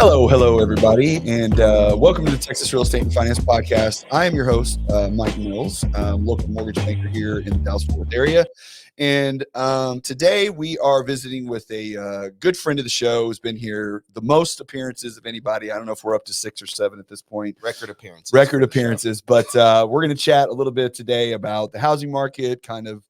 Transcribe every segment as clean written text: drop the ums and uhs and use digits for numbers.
Hello, everybody, and welcome to the Texas Real Estate and Finance Podcast. I am your host, Mike Mills, local mortgage banker here in the Dallas-Fort Worth area. And today we are visiting with a good friend of the show who's been here the most appearances of anybody. I don't know if we're up to 6 or 7 at this point. Record appearances. But we're going to chat a little bit today about the housing market, kind of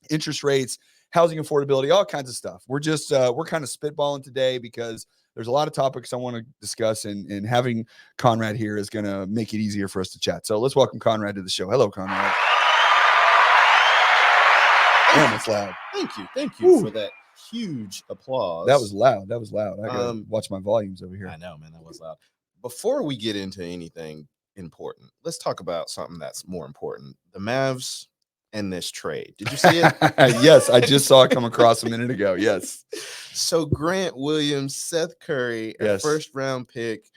interest rates, housing affordability, all kinds of stuff. We're kind of spitballing today because there's a lot of topics I want to discuss, and having Conrad here is going to make it easier for us to chat. So let's welcome Conrad to the show. Hello, Conrad. Damn, it's loud. Thank you for that huge applause. That was loud. I gotta watch my volumes over here. I know, man, that was loud. Before we get into anything important, let's talk about something that's more important. The Mavs and this trade. Did you see it? Yes, I just saw it come across a minute ago. Yes. So Grant Williams, Seth Curry, a first round pick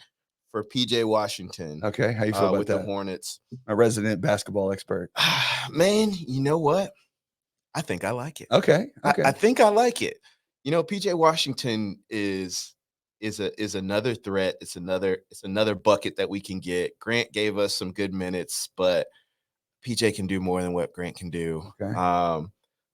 for PJ Washington. Okay, how you feel about with that? The Hornets? A resident basketball expert. Man, you know what? I think I like it. Okay. I think I like it. You know, PJ Washington is another threat. It's another bucket that we can get. Grant gave us some good minutes, but PJ can do more than what Grant can do. Okay.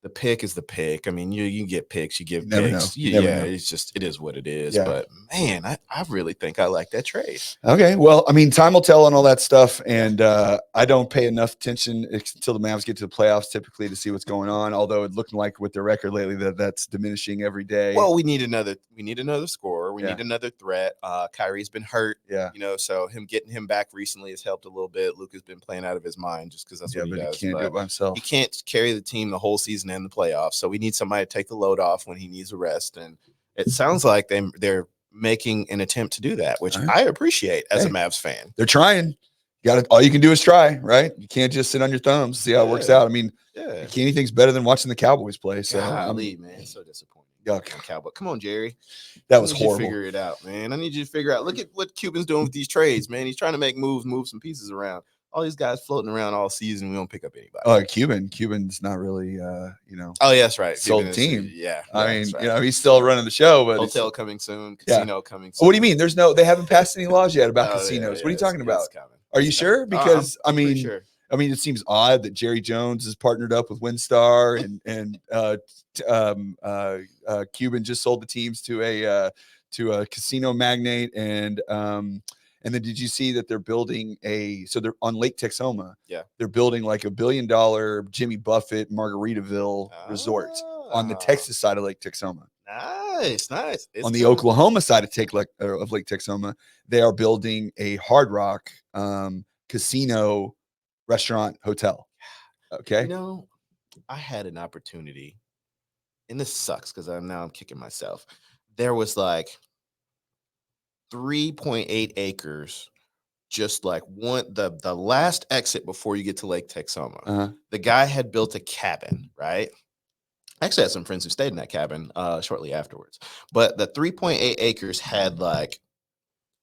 The pick is the pick. I mean, you get picks, you give never picks. Know. Know. It is what it is. Yeah. But man, I really think I like that trade. Okay. Well, I mean, time will tell on all that stuff. And I don't pay enough attention until the Mavs get to the playoffs typically to see what's going on. Although it's looking like with their record lately that's diminishing every day. Well, we need another scorer. We need another threat. Kyrie's been hurt. Yeah. So getting him back recently has helped a little bit. Luka's been playing out of his mind just because that's what he does. He can't do it by himself. He can't carry the team the whole season and the playoffs. So we need somebody to take the load off when he needs a rest. And it sounds like they're making an attempt to do that, which I appreciate as a Mavs fan. They're trying. All you can do is try, right? You can't just sit on your thumbs, see how it works out. I mean, anything's better than watching the Cowboys play. So golly, man, so disappointing. Yuck. Cowboy. Come on, Jerry. That was horrible. Figure it out, man. I need you to figure out. Look at what Cuban's doing with these trades, man. He's trying to make moves, move some pieces around. All these guys floating around all season. We don't pick up anybody. Oh, Cuban's not really, Oh, yeah, that's right. Sold the team. Yeah. I mean, he's still running the show, but hotel coming soon, casino coming soon. What do you mean? They haven't passed any laws yet about casinos. What are you talking about? Are you sure? Because I'm sure. I mean, it seems odd that Jerry Jones is partnered up with WinStar and Cuban just sold the teams to a casino magnate. And then did you see that they're building they're on Lake Texoma. Yeah. They're building like $1 billion Jimmy Buffett Margaritaville resort on the Texas side of Lake Texoma. Nice. On the Oklahoma side of Lake Texoma, they are building a Hard Rock casino, restaurant, hotel. Okay. You know, I had an opportunity, and this sucks because I'm kicking myself. There was like 3.8 acres, just like the last exit before you get to Lake Texoma. The guy had built a cabin, right? I actually had some friends who stayed in that cabin shortly afterwards. But the 3.8 acres had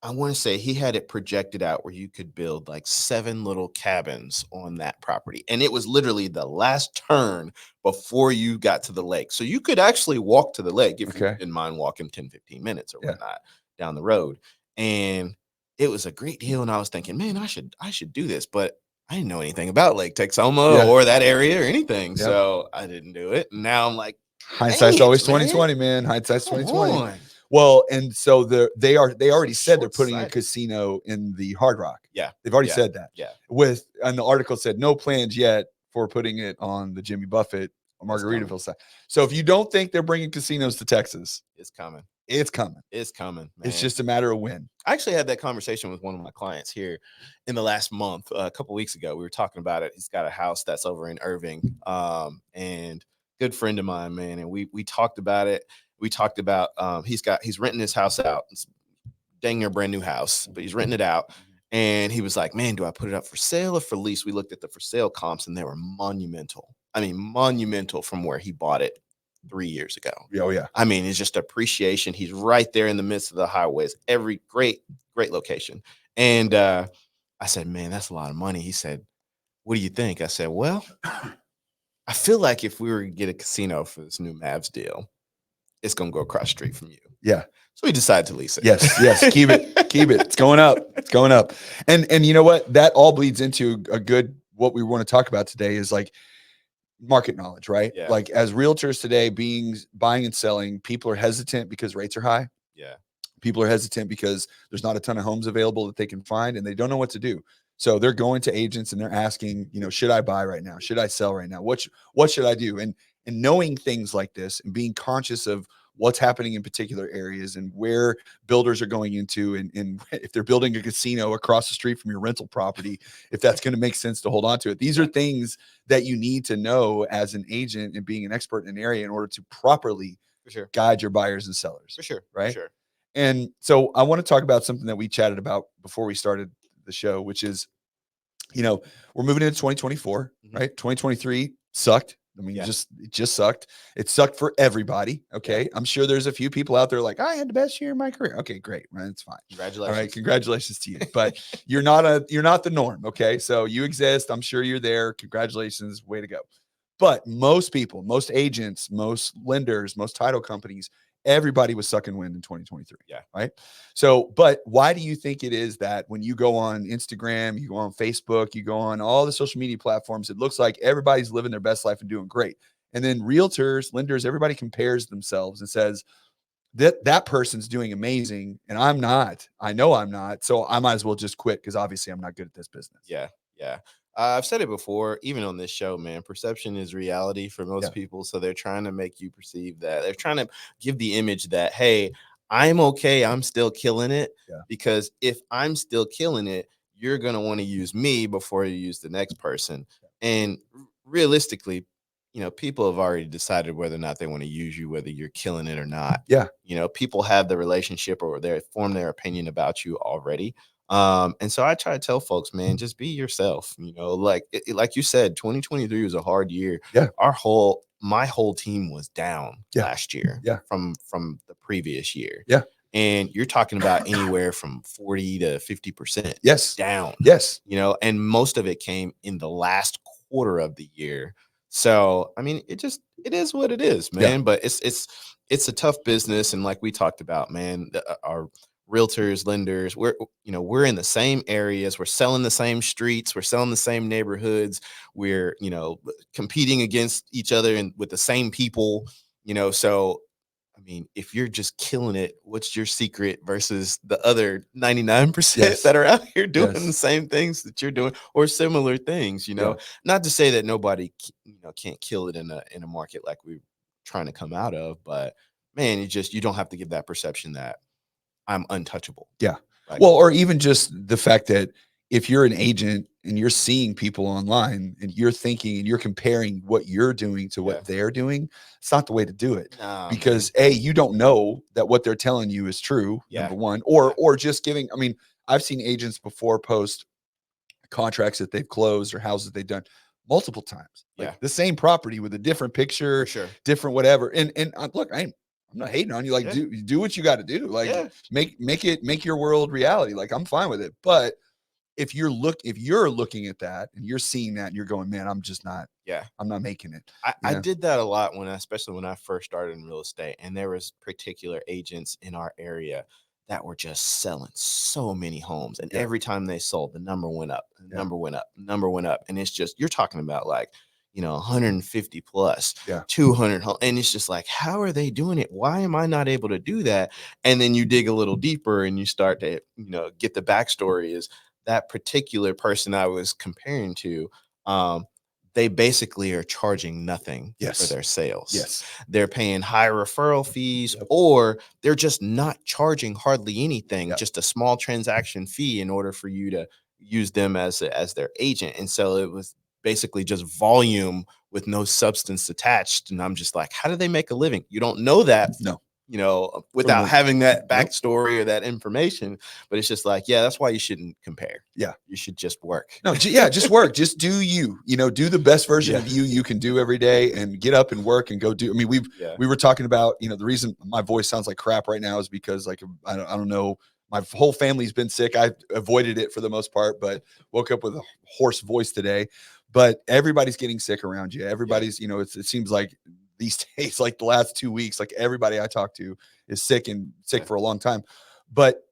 I want to say he had it projected out where you could build like 7 little cabins on that property. And it was literally the last turn before you got to the lake. So you could actually walk to the lake if you didn't mind walking 10, 15 minutes or whatnot down the road. And it was a great deal. And I was thinking, man, I should do this. But I didn't know anything about Lake Texoma or that area or anything. Yeah. So I didn't do it. And now I'm like, hindsight's always 20/20, man. Hindsight's 20/20. Well, and so they already said they're putting a casino in the Hard Rock. Yeah. They've already said that. Yeah. And the article said no plans yet for putting it on the Jimmy Buffett Margaritaville side. So if you don't think they're bringing casinos to Texas, it's coming. It's coming. Man. It's just a matter of when. I actually had that conversation with one of my clients here in the last month. A couple of weeks ago, we were talking about it. He's got a house that's over in Irving, and good friend of mine, man. And we talked about it. We talked about he's renting his house out. It's dang near brand new house, but he's renting it out. And he was like, man, do I put it up for sale or for lease? We looked at the for sale comps and they were monumental. I mean, monumental from where he bought it 3 years ago. Oh, yeah. I mean, it's just appreciation. He's right there in the midst of the highways. Every great location. And I said, man, that's a lot of money. He said, what do you think? I said, well, I feel like if we were to get a casino for this new Mavs deal, it's going to go across the street from you. Yeah. So we decided to lease it. Yes. Keep it. It's going up. It's going up. And you know what? That all bleeds into a good, what we want to talk about today is like market knowledge, right? Yeah. Like as realtors today, buying and selling, people are hesitant because rates are high. Yeah. People are hesitant because there's not a ton of homes available that they can find and they don't know what to do. So they're going to agents and they're asking, should I buy right now? Should I sell right now? What should I do? And knowing things like this and being conscious of what's happening in particular areas and where builders are going into, and if they're building a casino across the street from your rental property, if that's going to make sense to hold on to it. These are things that you need to know as an agent and being an expert in an area in order to properly guide your buyers and sellers. For sure. Right. For sure. And so I want to talk about something that we chatted about before we started the show, which is, we're moving into 2024, right? 2023 sucked. I mean, it just sucked. It sucked for everybody. Okay. I'm sure there's a few people out there like, I had the best year in my career. Okay, great. Right. It's fine. Congratulations. All right. Congratulations to you. But you're not the norm. Okay. So you exist. I'm sure you're there. Congratulations. Way to go. But most people, most agents, most lenders, most title companies, everybody was sucking wind in 2023. Yeah. Right. So, but why do you think it is that when you go on Instagram, you go on Facebook, you go on all the social media platforms, it looks like everybody's living their best life and doing great. And then realtors, lenders, everybody compares themselves and says that person's doing amazing and I'm not. I know I'm not. So I might as well just quit because obviously I'm not good at this business. Yeah. Yeah. I've said it before, even on this show, man, perception is reality for most people. So they're trying to make you perceive that. They're trying to give the image that, hey, I'm okay. I'm still killing it. Yeah. Because if I'm still killing it, you're going to want to use me before you use the next person. And realistically, people have already decided whether or not they want to use you, whether you're killing it or not. Yeah. People have the relationship or they form their opinion about you already. And so I try to tell folks, man, just be yourself. Like you said, 2023 was a hard year. Yeah. My whole team was down last year. Yeah. From the previous year. Yeah. And you're talking about anywhere from 40 to 50% yes. down. Yes. And most of it came in the last quarter of the year. So I mean, it is what it is, man. Yeah. But it's a tough business, and like we talked about, man, our realtors, lenders, we're in the same areas, we're selling the same streets, we're selling the same neighborhoods, we're competing against each other and with the same people, so I mean, if you're just killing it, what's your secret versus the other 99% that are out here doing the same things that you're doing or similar things, Not to say that nobody can't kill it in a market like we're trying to come out of, but man, you don't have to give that perception that I'm untouchable. Yeah. Well, or even just the fact that if you're an agent and you're seeing people online and you're thinking and you're comparing what you're doing to what they're doing, it's not the way to do it. Because you don't know that what they're telling you is true, number one, or just giving. I mean, I've seen agents before post contracts that they've closed or houses they've done multiple times, like the same property with a different picture, different whatever. And look, I'm not hating on you. Like, do what you got to do. Like, make your world reality. Like, I'm fine with it. But if you're looking at that and you're seeing that and you're going, man, I'm just not. Yeah, I'm not making it. I did that a lot especially when I first started in real estate, and there was particular agents in our area that were just selling so many homes, and every time they sold, the number went up, the number went up, the number went up, and it's just you're talking about like 150 plus, 200 homes, and it's just like, how are they doing it? Why am I not able to do that? And then you dig a little deeper and you start to get the backstory. Is that particular person I was comparing to, they basically are charging nothing for their sales. Yes. They're paying high referral fees, or they're just not charging hardly anything, just a small transaction fee in order for you to use them as their agent. And so it was basically just volume with no substance attached. And I'm just like, how do they make a living? You don't know that. No. Without having that backstory or that information, but it's just like, that's why you shouldn't compare. Yeah. You should just work. No. Just work. Just do do the best version of you can do every day and get up and work and go do. I mean, we were talking about, the reason my voice sounds like crap right now is because like, I don't know. My whole family's been sick. I avoided it for the most part, but woke up with a hoarse voice today. But everybody's getting sick around you. Everybody's, it seems like these days, like the last 2 weeks, like everybody I talk to is sick for a long time. But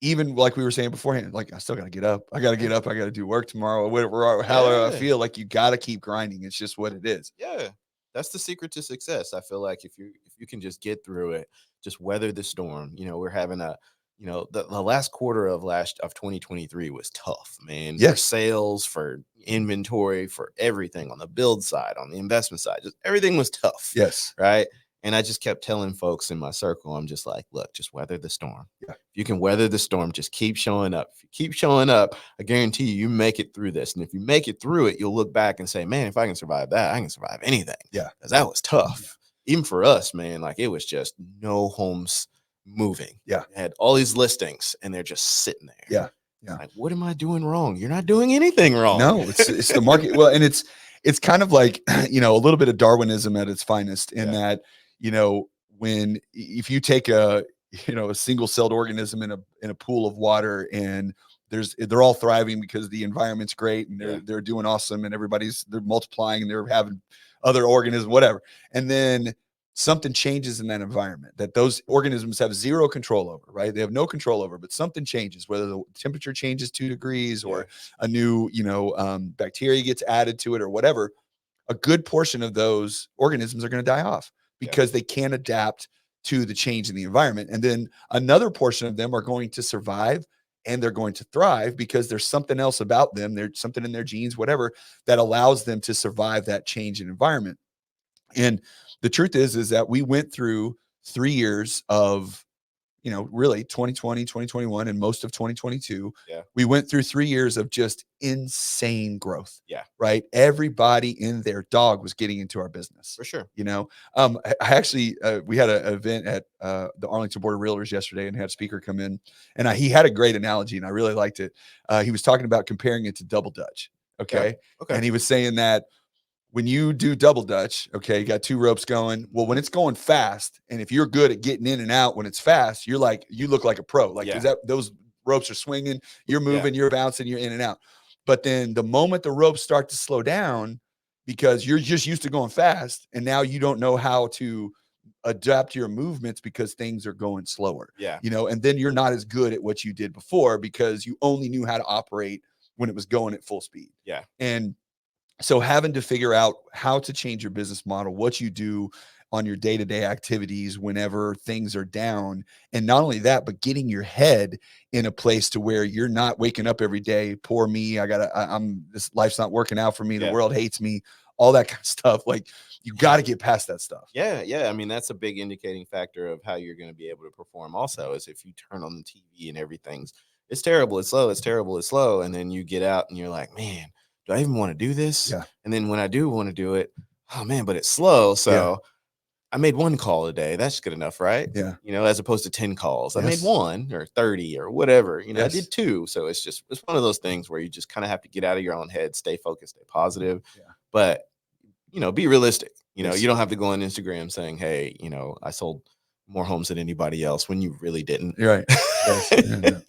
even like we were saying beforehand, like I still got to get up. I got to get up. I got to do work tomorrow. Whatever, how I feel, like you got to keep grinding. It's just what it is. Yeah. That's the secret to success. I feel like if you can just get through it, just weather the storm. We're having the last quarter of 2023 was tough, man. Yes. For sales, for inventory, for everything on the build side, on the investment side, just everything was tough. Yes. Right. And I just kept telling folks in my circle, I'm just like, look, just weather the storm. Yeah. If you can weather the storm, just keep showing up. If you keep showing up, I guarantee you make it through this. And if you make it through it, you'll look back and say, man, if I can survive that, I can survive anything. Yeah. Because that was tough. Yeah. Even for us, man, like it was just no homes moving. Yeah. I had all these listings and they're just sitting there. Yeah. Yeah. Like, what am I doing wrong? You're not doing anything wrong. No, it's the market. Well, and it's kind of like, a little bit of Darwinism at its finest in that, if you take a single-celled organism in a pool of water and they're all thriving because the environment's great and they're doing awesome and they're multiplying and they're having other organisms, whatever. And then something changes in that environment that those organisms have zero control over, right? They have no control over, but something changes, whether the temperature changes 2 degrees or a new, bacteria gets added to it or whatever. A good portion of those organisms are going to die off because they can't adapt to the change in the environment. And then another portion of them are going to survive and they're going to thrive because there's something else about them. There's something in their genes, whatever, that allows them to survive that change in environment. And the truth is that we went through 3 years of, really 2020, 2021, and most of 2022. Yeah. We went through 3 years of just insane growth. Yeah. Right. Everybody in their dog was getting into our business. For sure. I actually, we had an event at the Arlington Board of Realtors yesterday and had a speaker come in and he had a great analogy and I really liked it. He was talking about comparing it to double Dutch. Okay. And he was saying that when you do double Dutch, okay, you got 2 ropes going. Well, when it's going fast, and if you're good at getting in and out when it's fast, you look like a pro. Like, those ropes are swinging, you're moving, you're bouncing, you're in and out. But then the moment the ropes start to slow down, because you're just used to going fast, and now you don't know how to adapt your movements because things are going slower. Yeah. And then you're not as good at what you did before because you only knew how to operate when it was going at full speed. Yeah. And so having to figure out how to change your business model, what you do on your day-to-day activities whenever things are down. And not only that, but getting your head in a place to where you're not waking up every day, poor me, this life's not working out for me. The world hates me, all that kind of stuff. Like you got to get past that stuff. Yeah. Yeah. I mean, that's a big indicating factor of how you're going to be able to perform also is if you turn on the TV and it's terrible, it's slow, it's terrible, it's slow. And then you get out and you're like, man, do I even want to do this? Yeah. And then when I do want to do it, oh man, but it's slow. So I made 1 call a day. That's good enough, right? Yeah. As opposed to 10 calls. I made 1 or 30 or whatever. I did 2. So it's one of those things where you just kind of have to get out of your own head, stay focused, stay positive. Yeah. But, be realistic. You don't have to go on Instagram saying, hey, I sold more homes than anybody else when you really didn't. You're right. Yes.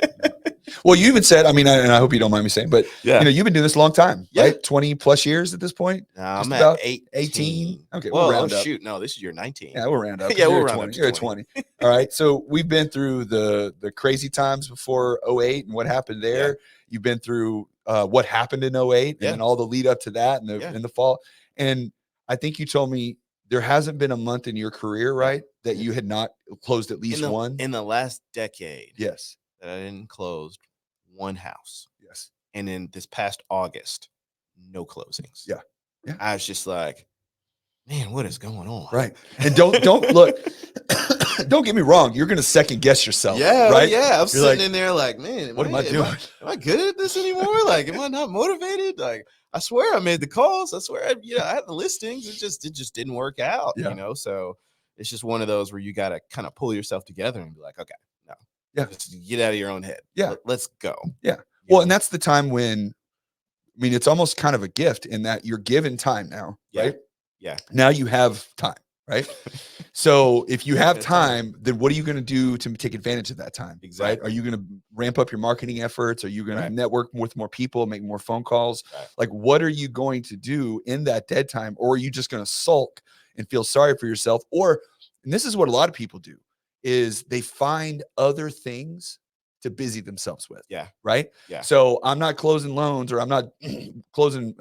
Well, you even said, and I hope you don't mind me saying, but you've been doing this a long time, right? 20 plus years at this point. I'm at 18. Okay, well, we'll round up. Shoot, no, this is your 19. Yeah, we'll round up. Yeah, we'll round 20. Up. You're at 20. All right. So we've been through the crazy times before 08 and what happened there. Yeah. You've been through what happened in 08 and then all the lead up to that and in the fall. And I think you told me there hasn't been a month in your career, right, that you had not closed at least one in the last decade. Yes. That I didn't close 1 house. Yes. And in this past August, no closings. Yeah. Yeah. I was just like, man, what is going on? Right. And don't look, don't get me wrong. You're going to second guess yourself. Yeah. Right. Yeah. I'm sitting in there like, man, what am I doing? Am I good at this anymore? Like, am I not motivated? Like, I swear I made the calls. I swear I had the listings. It just didn't work out, So it's just one of those where you got to kind of pull yourself together and be like, okay, no. Yeah. Just get out of your own head. Yeah. Let's go. Yeah. Well, and that's the time when, it's almost kind of a gift in that you're given time now, right? Yeah. Now you have time, right? So if you have time, then what are you going to do to take advantage of that time? Exactly. Right? Are you going to ramp up your marketing efforts? Are you going to network with more people, make more phone calls? Right. Like, what are you going to do in that dead time? Or are you just going to sulk and feel sorry for yourself. Or, and this is what a lot of people do, is they find other things to busy themselves with. Yeah. Right. Yeah. So I'm not closing loans, or I'm not closing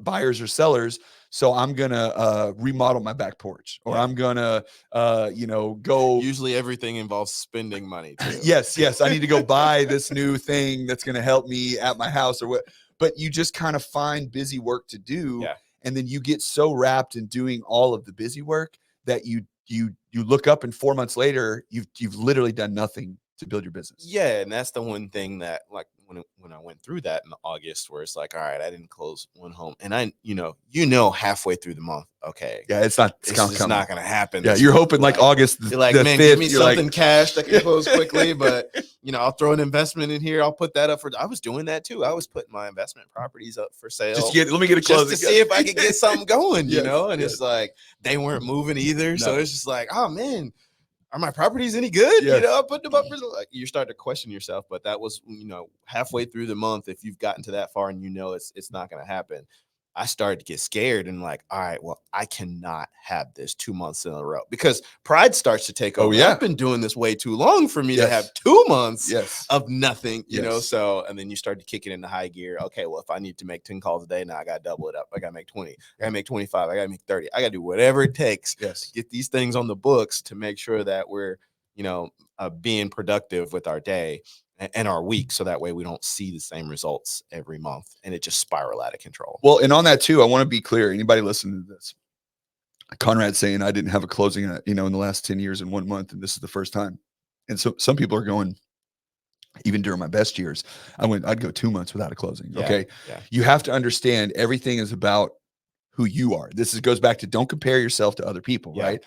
buyers or sellers. So I'm going to remodel my back porch, or I'm going to, go. Usually everything involves spending money too. Yes. I need to go buy this new thing that's going to help me at my house or what. But you just kind of find busy work to do. Yeah. And then you get so wrapped in doing all of the busy work that you look up, and 4 months later, you've literally done nothing to build your business. Yeah. And that's the one thing that, like, when I went through that in August, where it's like, all right, I didn't close one home, and I, halfway through the month, okay, yeah, it's not going to happen. Yeah, you're hoping like August. You're like, man, 5th, give me something cash that can close quickly. But I'll throw an investment in here. I'll put that up I was doing that too. I was putting my investment properties up for sale. Let me get a closing just to see if I could get something going. And yes. It's like they weren't moving either. No. So it's just like, oh man, are my properties any good? Yes. I put them up for like, you start to question yourself. But that was, halfway through the month, if you've gotten to that far and it's not going to happen, I started to get scared and like, all right, well, I cannot have this 2 months in a row, because pride starts to take over. Oh, yeah. I've been doing this way too long for me to have 2 months of nothing, you know? So, and then you start to kick it into high gear. Okay, well, if I need to make 10 calls a day, now I got to double it up. I got to make 20, I got to make 25, I got to make 30. I got to do whatever it takes to get these things on the books to make sure that we're, being productive with our day and our week, so that way we don't see the same results every month and it just spiral out of control. Well, and on that too, I want to be clear. Anybody listening to this, Conrad saying I didn't have a closing, in the last 10 years in 1 month, and this is the first time. And so some people are going, even during my best years, I'd go 2 months without a closing. Yeah, okay. Yeah. You have to understand everything is about who you are. Goes back to don't compare yourself to other people, right?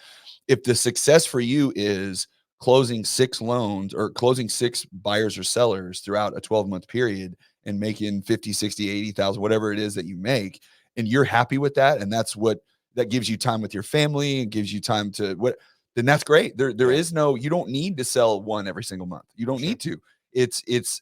If the success for you is closing 6 loans or closing 6 buyers or sellers throughout a 12-month period and making 50, 60, 80,000, whatever it is that you make, and you're happy with that, and that gives you time with your family and gives you time to then that's great. There is no, you don't need to sell one every single month. You don't need to. It's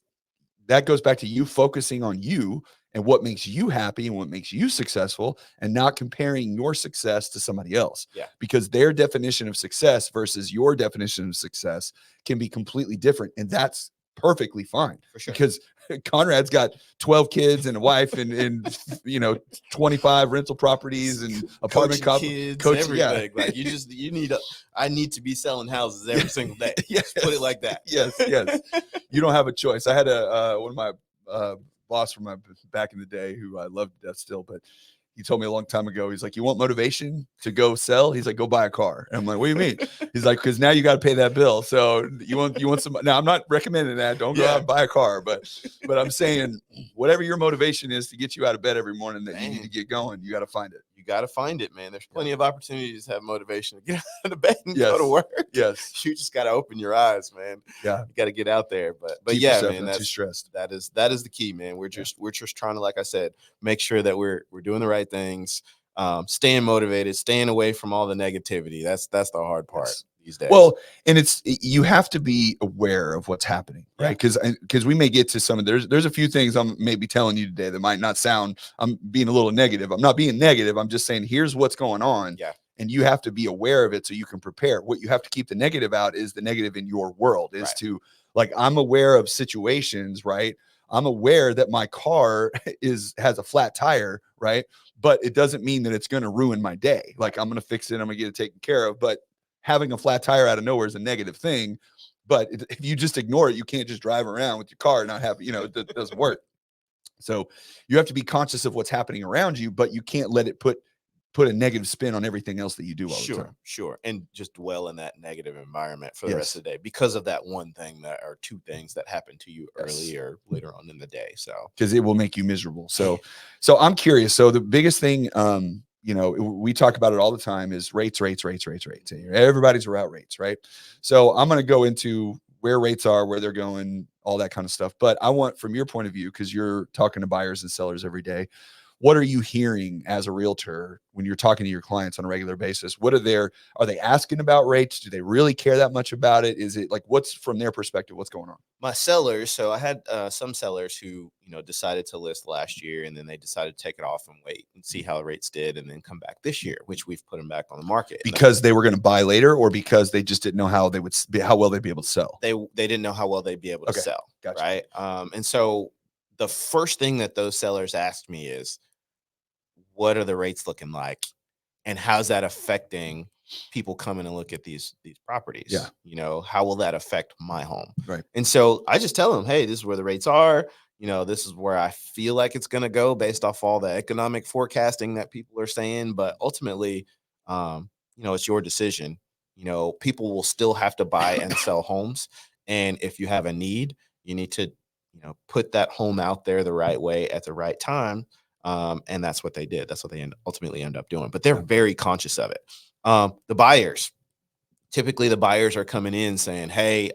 that goes back to you focusing on you and what makes you happy and what makes you successful, and not comparing your success to somebody else. Yeah. Because their definition of success versus your definition of success can be completely different. And that's perfectly fine. For sure. Because Conrad's got 12 kids and a wife and 25 rental properties and apartment kids, everything. Like I need to be selling houses every single day. Yes. Put it like that. Yes. You don't have a choice. I had one of my boss from my back in the day who I loved to death still, but he told me a long time ago, he's like, you want motivation to go sell? He's like, go buy a car. And I'm like, what do you mean? He's like, because now you got to pay that bill. So you want some, now I'm not recommending that. Don't go out and buy a car, but I'm saying whatever your motivation is to get you out of bed every morning that you need to get going, you got to find it. You got to find it, man. There's plenty of opportunities to have motivation to get out of bed and go to work. Yes. You just got to open your eyes, man. Yeah. You got to get out there. But keep yeah, man, that's too stressed. That is the key, man. We're just trying to, like I said, make sure that we're doing the right things, staying motivated, staying away from all the negativity. That's the hard part these days. Well, and you have to be aware of what's happening, right? Because we may get to some of there's a few things I'm maybe telling you today that might not sound, I'm being a little negative. I'm not being negative. I'm just saying here's what's going on. Yeah. And you have to be aware of it so you can prepare. What you have to keep the negative out is the negative in your world is to, like, I'm aware of situations, right? I'm aware that my car has a flat tire, right? But it doesn't mean that it's going to ruin my day. Like, I'm going to fix it. I'm going to get it taken care of. But having a flat tire out of nowhere is a negative thing. But if you just ignore it, you can't just drive around with your car and not have, it doesn't work. So you have to be conscious of what's happening around you, but you can't let it put a negative spin on everything else that you do all the time. Sure. And just dwell in that negative environment for the rest of the day because of that one thing or two things that happened to you early or later on in the day. So, because it will make you miserable. So I'm curious. So the biggest thing, we talk about it all the time is rates. Everybody's about rates, right? So I'm going to go into where rates are, where they're going, all that kind of stuff. But I want, from your point of view, because you're talking to buyers and sellers every day, what are you hearing as a realtor when you're talking to your clients on a regular basis? Are they asking about rates? Do they really care that much about it? Is it like, what's from their perspective, what's going on? My sellers, so I had some sellers who, decided to list last year, and then they decided to take it off and wait and see how rates did, and then come back this year, which we've put them back on the market. Because they were going to buy later, or because they just didn't know how well they'd be able to sell? They didn't know how well they'd be able to sell. Gotcha. Right. And so the first thing that those sellers asked me is, what are the rates looking like? And how's that affecting people coming and look at these properties? Yeah. How will that affect my home? Right. And so I just tell them, hey, this is where the rates are. This is where I feel like it's going to go based off all the economic forecasting that people are saying. But ultimately, it's your decision. People will still have to buy and sell homes. And if you have a need, you need to, put that home out there the right way at the right time. And that's what they did. That's what they ultimately end up doing. But they're very conscious of it. The buyers, typically the buyers are coming in saying, hey,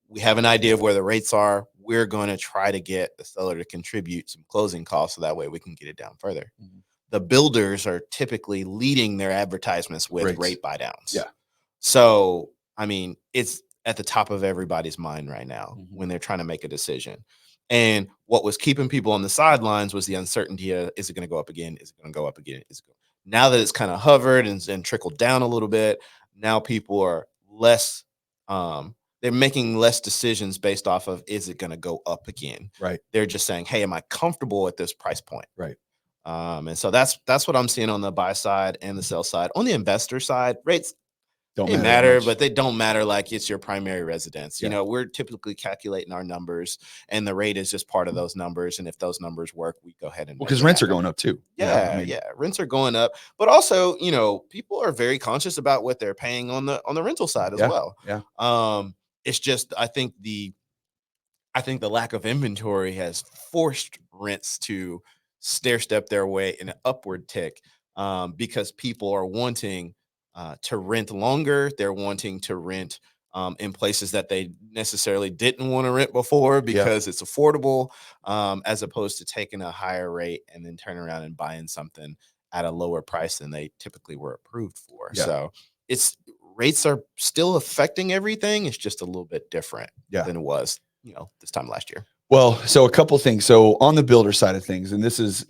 we have an idea of where the rates are. We're going to try to get the seller to contribute some closing costs so that way we can get it down further. Mm-hmm. The builders are typically leading their advertisements with rate buy downs. Yeah. So, it's at the top of everybody's mind right now when they're trying to make a decision. And what was keeping people on the sidelines was the uncertainty of, is it going to go up again? Is it going to go up again? Now that it's kind of hovered and trickled down a little bit, now people are less, they're making less decisions based off of, is it going to go up again? Right. They're just saying, hey, am I comfortable at this price point? Right. And so that's what I'm seeing on the buy side and the sell side. On the investor side, rates don't matter, but they don't matter like it's your primary residence. Yeah. We're typically calculating our numbers, and the rate is just part of those numbers. And if those numbers work, we go ahead and because rents are going up too. Yeah, rents are going up, but also, people are very conscious about what they're paying on the rental side as well. Yeah. It's just I think the lack of inventory has forced rents to stair step their way in an upward tick, because people are wanting to rent longer. They're wanting to rent in places that they necessarily didn't want to rent before because it's affordable, as opposed to taking a higher rate and then turning around and buying something at a lower price than they typically were approved for. Yeah. So rates are still affecting everything. It's just a little bit different than it was, this time last year. Well, so a couple things. So on the builder side of things, and this is,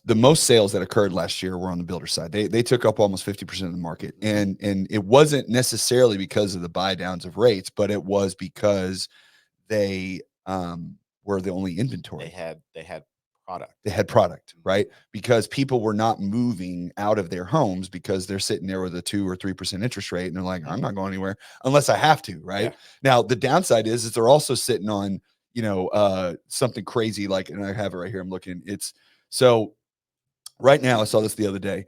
the most sales that occurred last year were on the builder side. They took up almost 50% of the market. And it wasn't necessarily because of the buy downs of rates, but it was because they were the only inventory. They had product. They had product, right? Because people were not moving out of their homes because they're sitting there with a 2 or 3% interest rate. And they're like, I'm not going anywhere unless I have to, right? Yeah. Now, the downside is they're also sitting on, something crazy like, and I have it right here. I'm looking. So right now, I saw this the other day.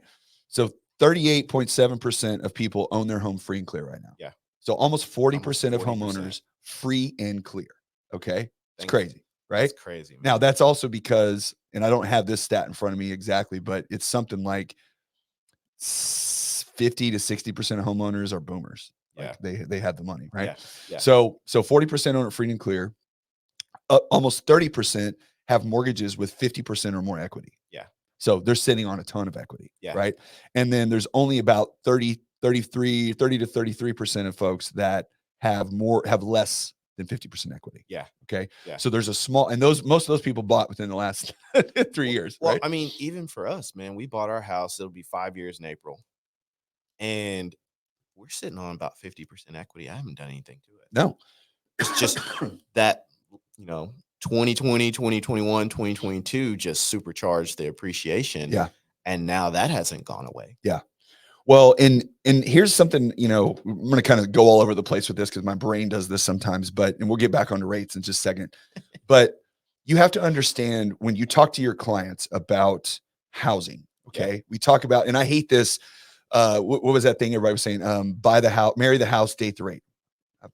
So 38.7% of people own their home free and clear right now. Yeah. So almost 40% of homeowners free and clear. Okay. It's crazy, right? That's crazy, man. Now, that's also because, and I don't have this stat in front of me exactly, but it's something like 50 to 60% of homeowners are boomers. Like they have the money, right? Yeah. So 40% own it free and clear. Almost 30% have mortgages with 50% or more equity. Yeah. So they're sitting on a ton of equity, right? And then there's only about 30 to 33% of folks that have less than 50% equity. Yeah. Okay. Yeah. So there's a small, and most of those people bought within the last 3 years. Well, right? Even for us, man, we bought our house. It'll be 5 years in April, and we're sitting on about 50% equity. I haven't done anything to it. No, it's just that, 2020, 2021, 2022 just supercharged the appreciation. Yeah. And now that hasn't gone away. Yeah. Well, and here's something, I'm going to kind of go all over the place with this because my brain does this sometimes, and we'll get back onto rates in just a second. But you have to understand when you talk to your clients about housing, okay? We talk about, and I hate this, what was that thing everybody was saying? Buy the house, marry the house, date the rate. I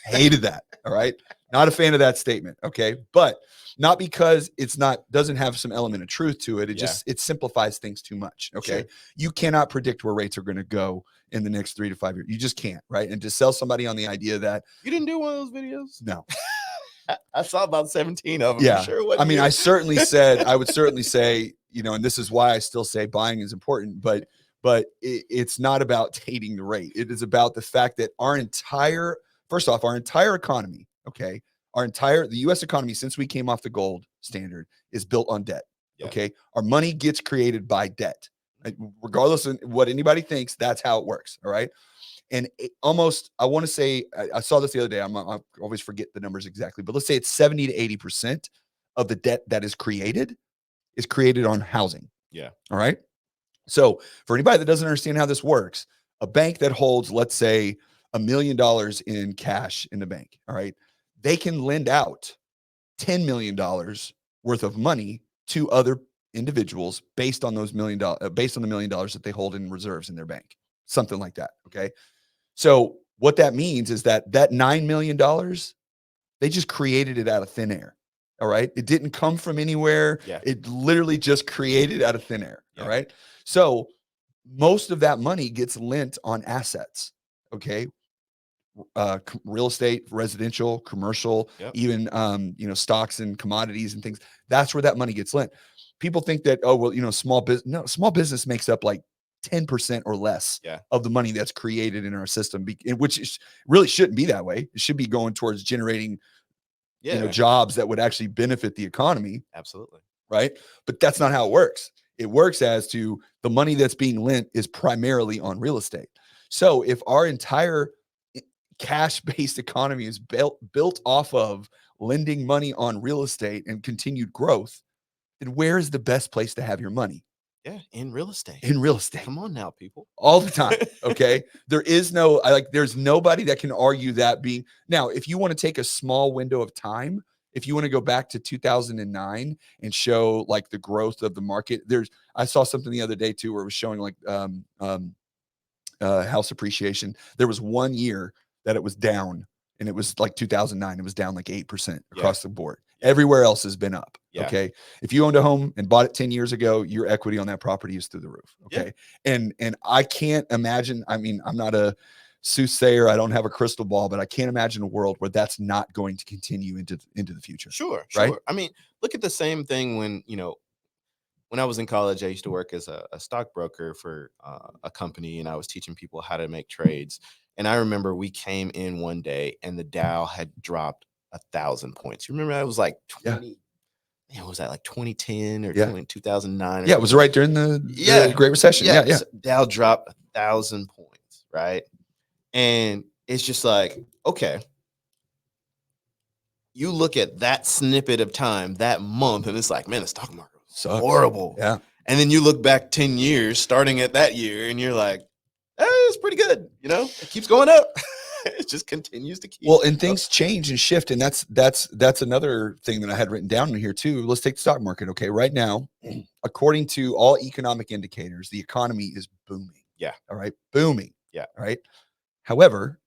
hated that. All right. Not a fan of that statement. Okay. But not because doesn't have some element of truth to it. It simplifies things too much. Okay. Sure. You cannot predict where rates are going to go in the next 3 to 5 years. You just can't. Right. And to sell somebody on the idea that you didn't do one of those videos. No. I saw about 17 of them. Yeah. You sure it wasn't I mean, you? I would certainly say, and this is why I still say buying is important, but it's not about hating the rate. It is about the fact that first off, our entire economy, okay, the US economy, since we came off the gold standard, is built on debt. Yeah. Okay. Our money gets created by debt. Regardless of what anybody thinks, that's how it works. All right. And I want to say, I saw this the other day. I always forget the numbers exactly, but let's say it's 70 to 80% of the debt that is created on housing. Yeah. All right. So for anybody that doesn't understand how this works, a bank that holds, let's say, $1 million in cash in the bank, all right, they can lend out $10 million worth of money to other individuals based on those based on the $1 million that they hold in reserves in their bank, something like that. Okay. So what that means is that $9 million, they just created it out of thin air. All right. It didn't come from anywhere. Yeah. It literally just created out of thin air. Yeah. All right. So most of that money gets lent on assets. Okay. Real estate, residential, commercial, Yep. even, stocks and commodities and things. That's where that money gets lent. People think that, small business makes up like 10% or less of the money that's created in our system, which really shouldn't be that way. It should be going towards generating, jobs that would actually benefit the economy. Absolutely. Right. But that's not how it works. It works as to the money that's being lent is primarily on real estate. So if our entire cash-based economy is built off of lending money on real estate and continued growth, then where is the best place to have your money? Yeah, in real estate. In real estate. Come on now, people. All the time. Okay. There's nobody that can argue that being. Now, if you want to take a small window of time, if you want to go back to 2009 and show like the growth of the market, I saw something the other day too, where it was showing like house appreciation. There was 1 year that it was down, and it was like 2009. It was down like 8% across the board. Everywhere else has been up. Yeah. Okay. If you owned a home and bought it 10 years ago, your equity on that property is through the roof. Okay. Yeah. And I can't imagine, I mean, I'm not a soothsayer. I don't have a crystal ball, but I can't imagine a world where that's not going to continue into the future. Sure. Right. I mean, look at the same thing when I was in college, I used to work as a stockbroker for a company, and I was teaching people how to make trades. And I remember we came in one day and the Dow had dropped 1,000 points. You remember that? It was like 20. Yeah. Man, was that like 2010 or 2009? Yeah, it was right during the Great Recession. Yeah. So Dow dropped 1,000 points, right? And it's just like, okay, you look at that snippet of time, that month, and it's like, man, the stock market was horrible. Yeah. And then you look back 10 years, starting at that year, and you're like, it's pretty good. It keeps going up. It just continues to keep. Well, and things change and shift. And that's another thing that I had written down in here too. Let's take the stock market. Okay. Right now, according to all economic indicators, the economy is booming. Yeah. All right. Booming. Yeah. All right. However,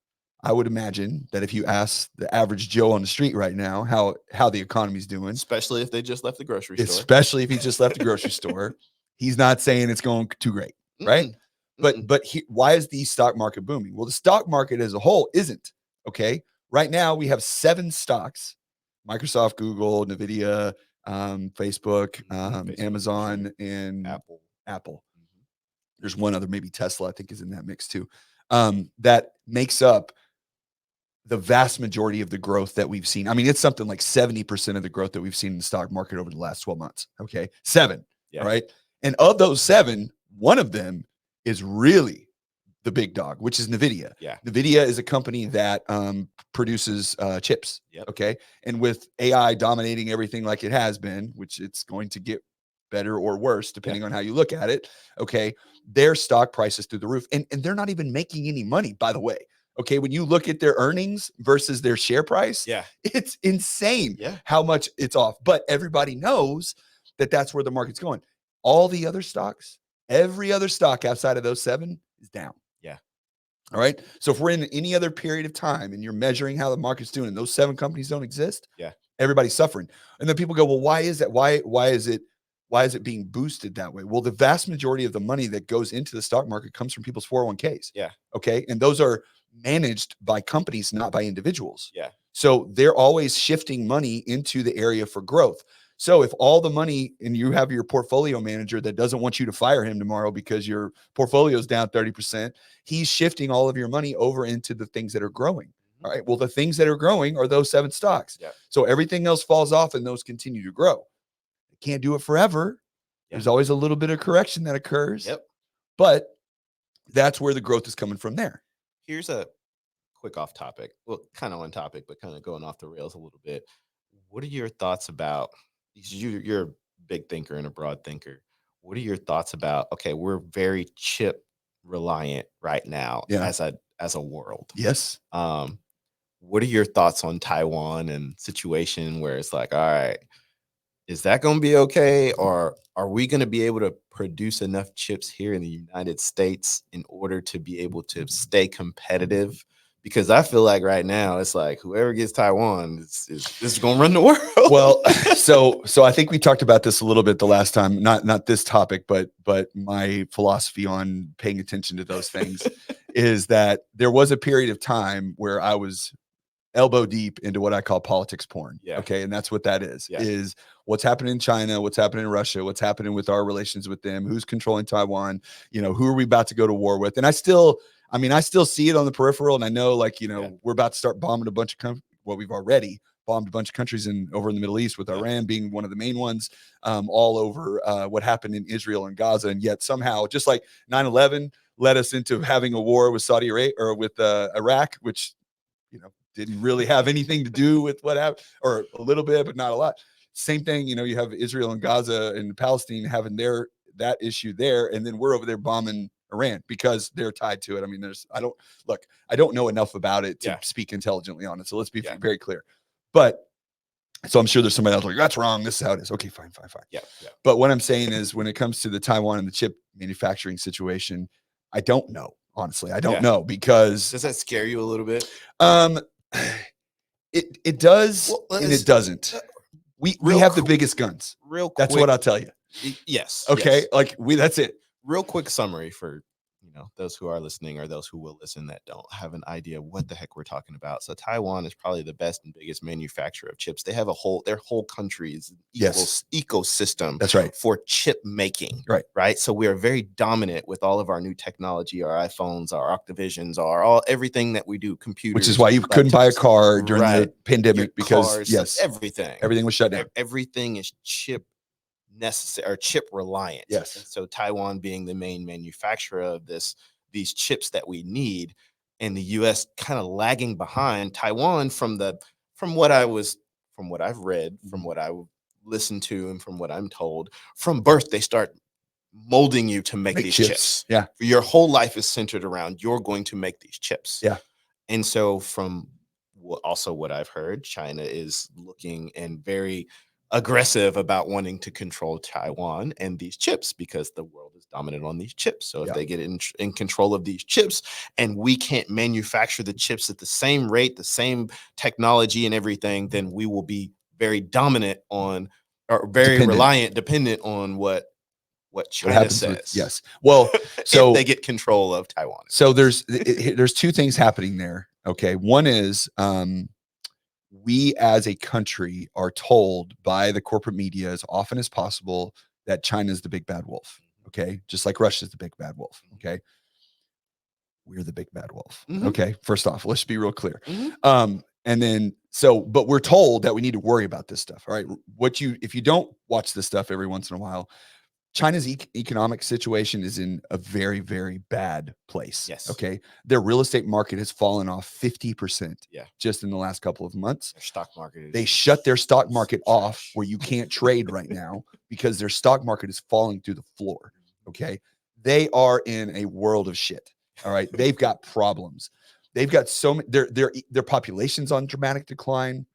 I would imagine that if you ask the average Joe on the street right now how the economy's doing, especially if they just left the grocery store, especially if he just left the grocery store, he's not saying it's going too great. Right. But why is the stock market booming? Well, the stock market as a whole isn't. Okay. Right now we have 7 stocks: Microsoft, Google, Nvidia, Facebook, Amazon, and Apple. Mm-hmm. There's one other, maybe Tesla, I think is in that mix too. That makes up the vast majority of the growth that we've seen. I mean, it's something like 70% of the growth that we've seen in the stock market over the last 12 months. Okay. 7. Yeah. All right. And of those 7, one of them is really the big dog, which is Nvidia. Yeah. Nvidia is a company that produces chips. Yep. Okay. And with AI dominating everything like it has been, which it's going to get better or worse, depending on how you look at it. Okay. Their stock price is through the roof, and they're not even making any money, by the way. Okay. When you look at their earnings versus their share price, it's insane how much it's off. But everybody knows that that's where the market's going. All the other stocks, every other stock outside of those 7 is down. Yeah. All right. So if we're in any other period of time and you're measuring how the market's doing and those 7 companies don't exist, everybody's suffering. And then people go, well, why is that? Why is it being boosted that way? Well, the vast majority of the money that goes into the stock market comes from people's 401ks. Yeah. Okay. And those are managed by companies, not by individuals. Yeah. So they're always shifting money into the area for growth. So if all the money, and you have your portfolio manager that doesn't want you to fire him tomorrow because your portfolio is down 30%, he's shifting all of your money over into the things that are growing. All right. Well, the things that are growing are those 7 stocks. Yeah. So everything else falls off and those continue to grow. You can't do it forever. Yeah. There's always a little bit of correction that occurs. Yep. But that's where the growth is coming from there. Here's a quick off topic. Well, kind of on topic, but kind of going off the rails a little bit. What are your thoughts about, you're a big thinker and a broad thinker. What are your thoughts about, okay, we're very chip reliant right now as a world. Yes. What are your thoughts on Taiwan and situation where it's like, all right, is that going to be okay? Or are we going to be able to produce enough chips here in the United States in order to be able to stay competitive? Because I feel like right now it's like whoever gets Taiwan is going to run the world. Well, so I think we talked about this a little bit the last time, not this topic, but my philosophy on paying attention to those things is that there was a period of time where I was elbow deep into what I call politics porn. Yeah. Okay. And that's what that is what's happening in China, what's happening in Russia, what's happening with our relations with them, who's controlling Taiwan, who are we about to go to war with? And I still see it on the peripheral. And I know, we're about to start bombing a bunch of we've already bombed a bunch of countries over in the Middle East, with Iran being one of the main ones, all over what happened in Israel and Gaza. And yet somehow, just like 9/11 led us into having a war with Saudi Arabia or with Iraq, which, didn't really have anything to do with what happened, or a little bit, but not a lot. Same thing, you have Israel and Gaza and Palestine having that issue there. And then we're over there bombing Iran because they're tied to it. I mean, I don't know enough about it to speak intelligently on it. So let's be very clear. But so I'm sure there's somebody else like, that's wrong. This is how it is. Okay, fine. Yeah. But what I'm saying is, when it comes to the Taiwan and the chip manufacturing situation, I don't know. Honestly, I don't know, because does that scare you a little bit? It does, and it doesn't. We have the biggest guns. Real quick, that's what I'll tell you. Yes. Okay. Yes. That's it. Real quick summary for those who are listening or those who will listen that don't have an idea what the heck we're talking about. So Taiwan is probably the best and biggest manufacturer of chips. They have their whole country is ecosystem. That's right. For chip making. Right. So we are very dominant with all of our new technology, our iPhones, our Octavisions, everything that we do, computers. Which is why you couldn't buy a car during the pandemic, because cars, everything was shut down. Everything is chip necessary or chip reliant. Yes. And so Taiwan being the main manufacturer of these chips that we need, and the US kind of lagging behind Taiwan from what I've read, from what I listened to, and from what I'm told, from birth they start molding you to make these chips. Yeah. Your whole life is centered around you're going to make these chips. Yeah. And so from also what I've heard, China is looking and very aggressive about wanting to control Taiwan and these chips, because the world is dominant on these chips. So if they get in control of these chips, and we can't manufacture the chips at the same rate, the same technology and everything, then we will be very dominant on, or very dependent on what China says. Yes. Well, so if they get control of Taiwan. So there's 2 things happening there. Okay. One is, we as a country are told by the corporate media as often as possible that China is the big bad wolf. Okay. Just like Russia is the big bad wolf. Okay. We're the big bad wolf. Okay. First off, let's be real clear. And then, but we're told that we need to worry about this stuff. All right. If you don't watch this stuff every once in a while, China's economic situation is in a very, very bad place. Yes. Okay. Their real estate market has fallen off 50%. Yeah. Just in the last couple of months. Their stock market. They shut their stock market off, where you can't trade right now because their stock market is falling through the floor. Okay. They are in a world of shit. All right. They've got problems. They've got so many, their population's on dramatic decline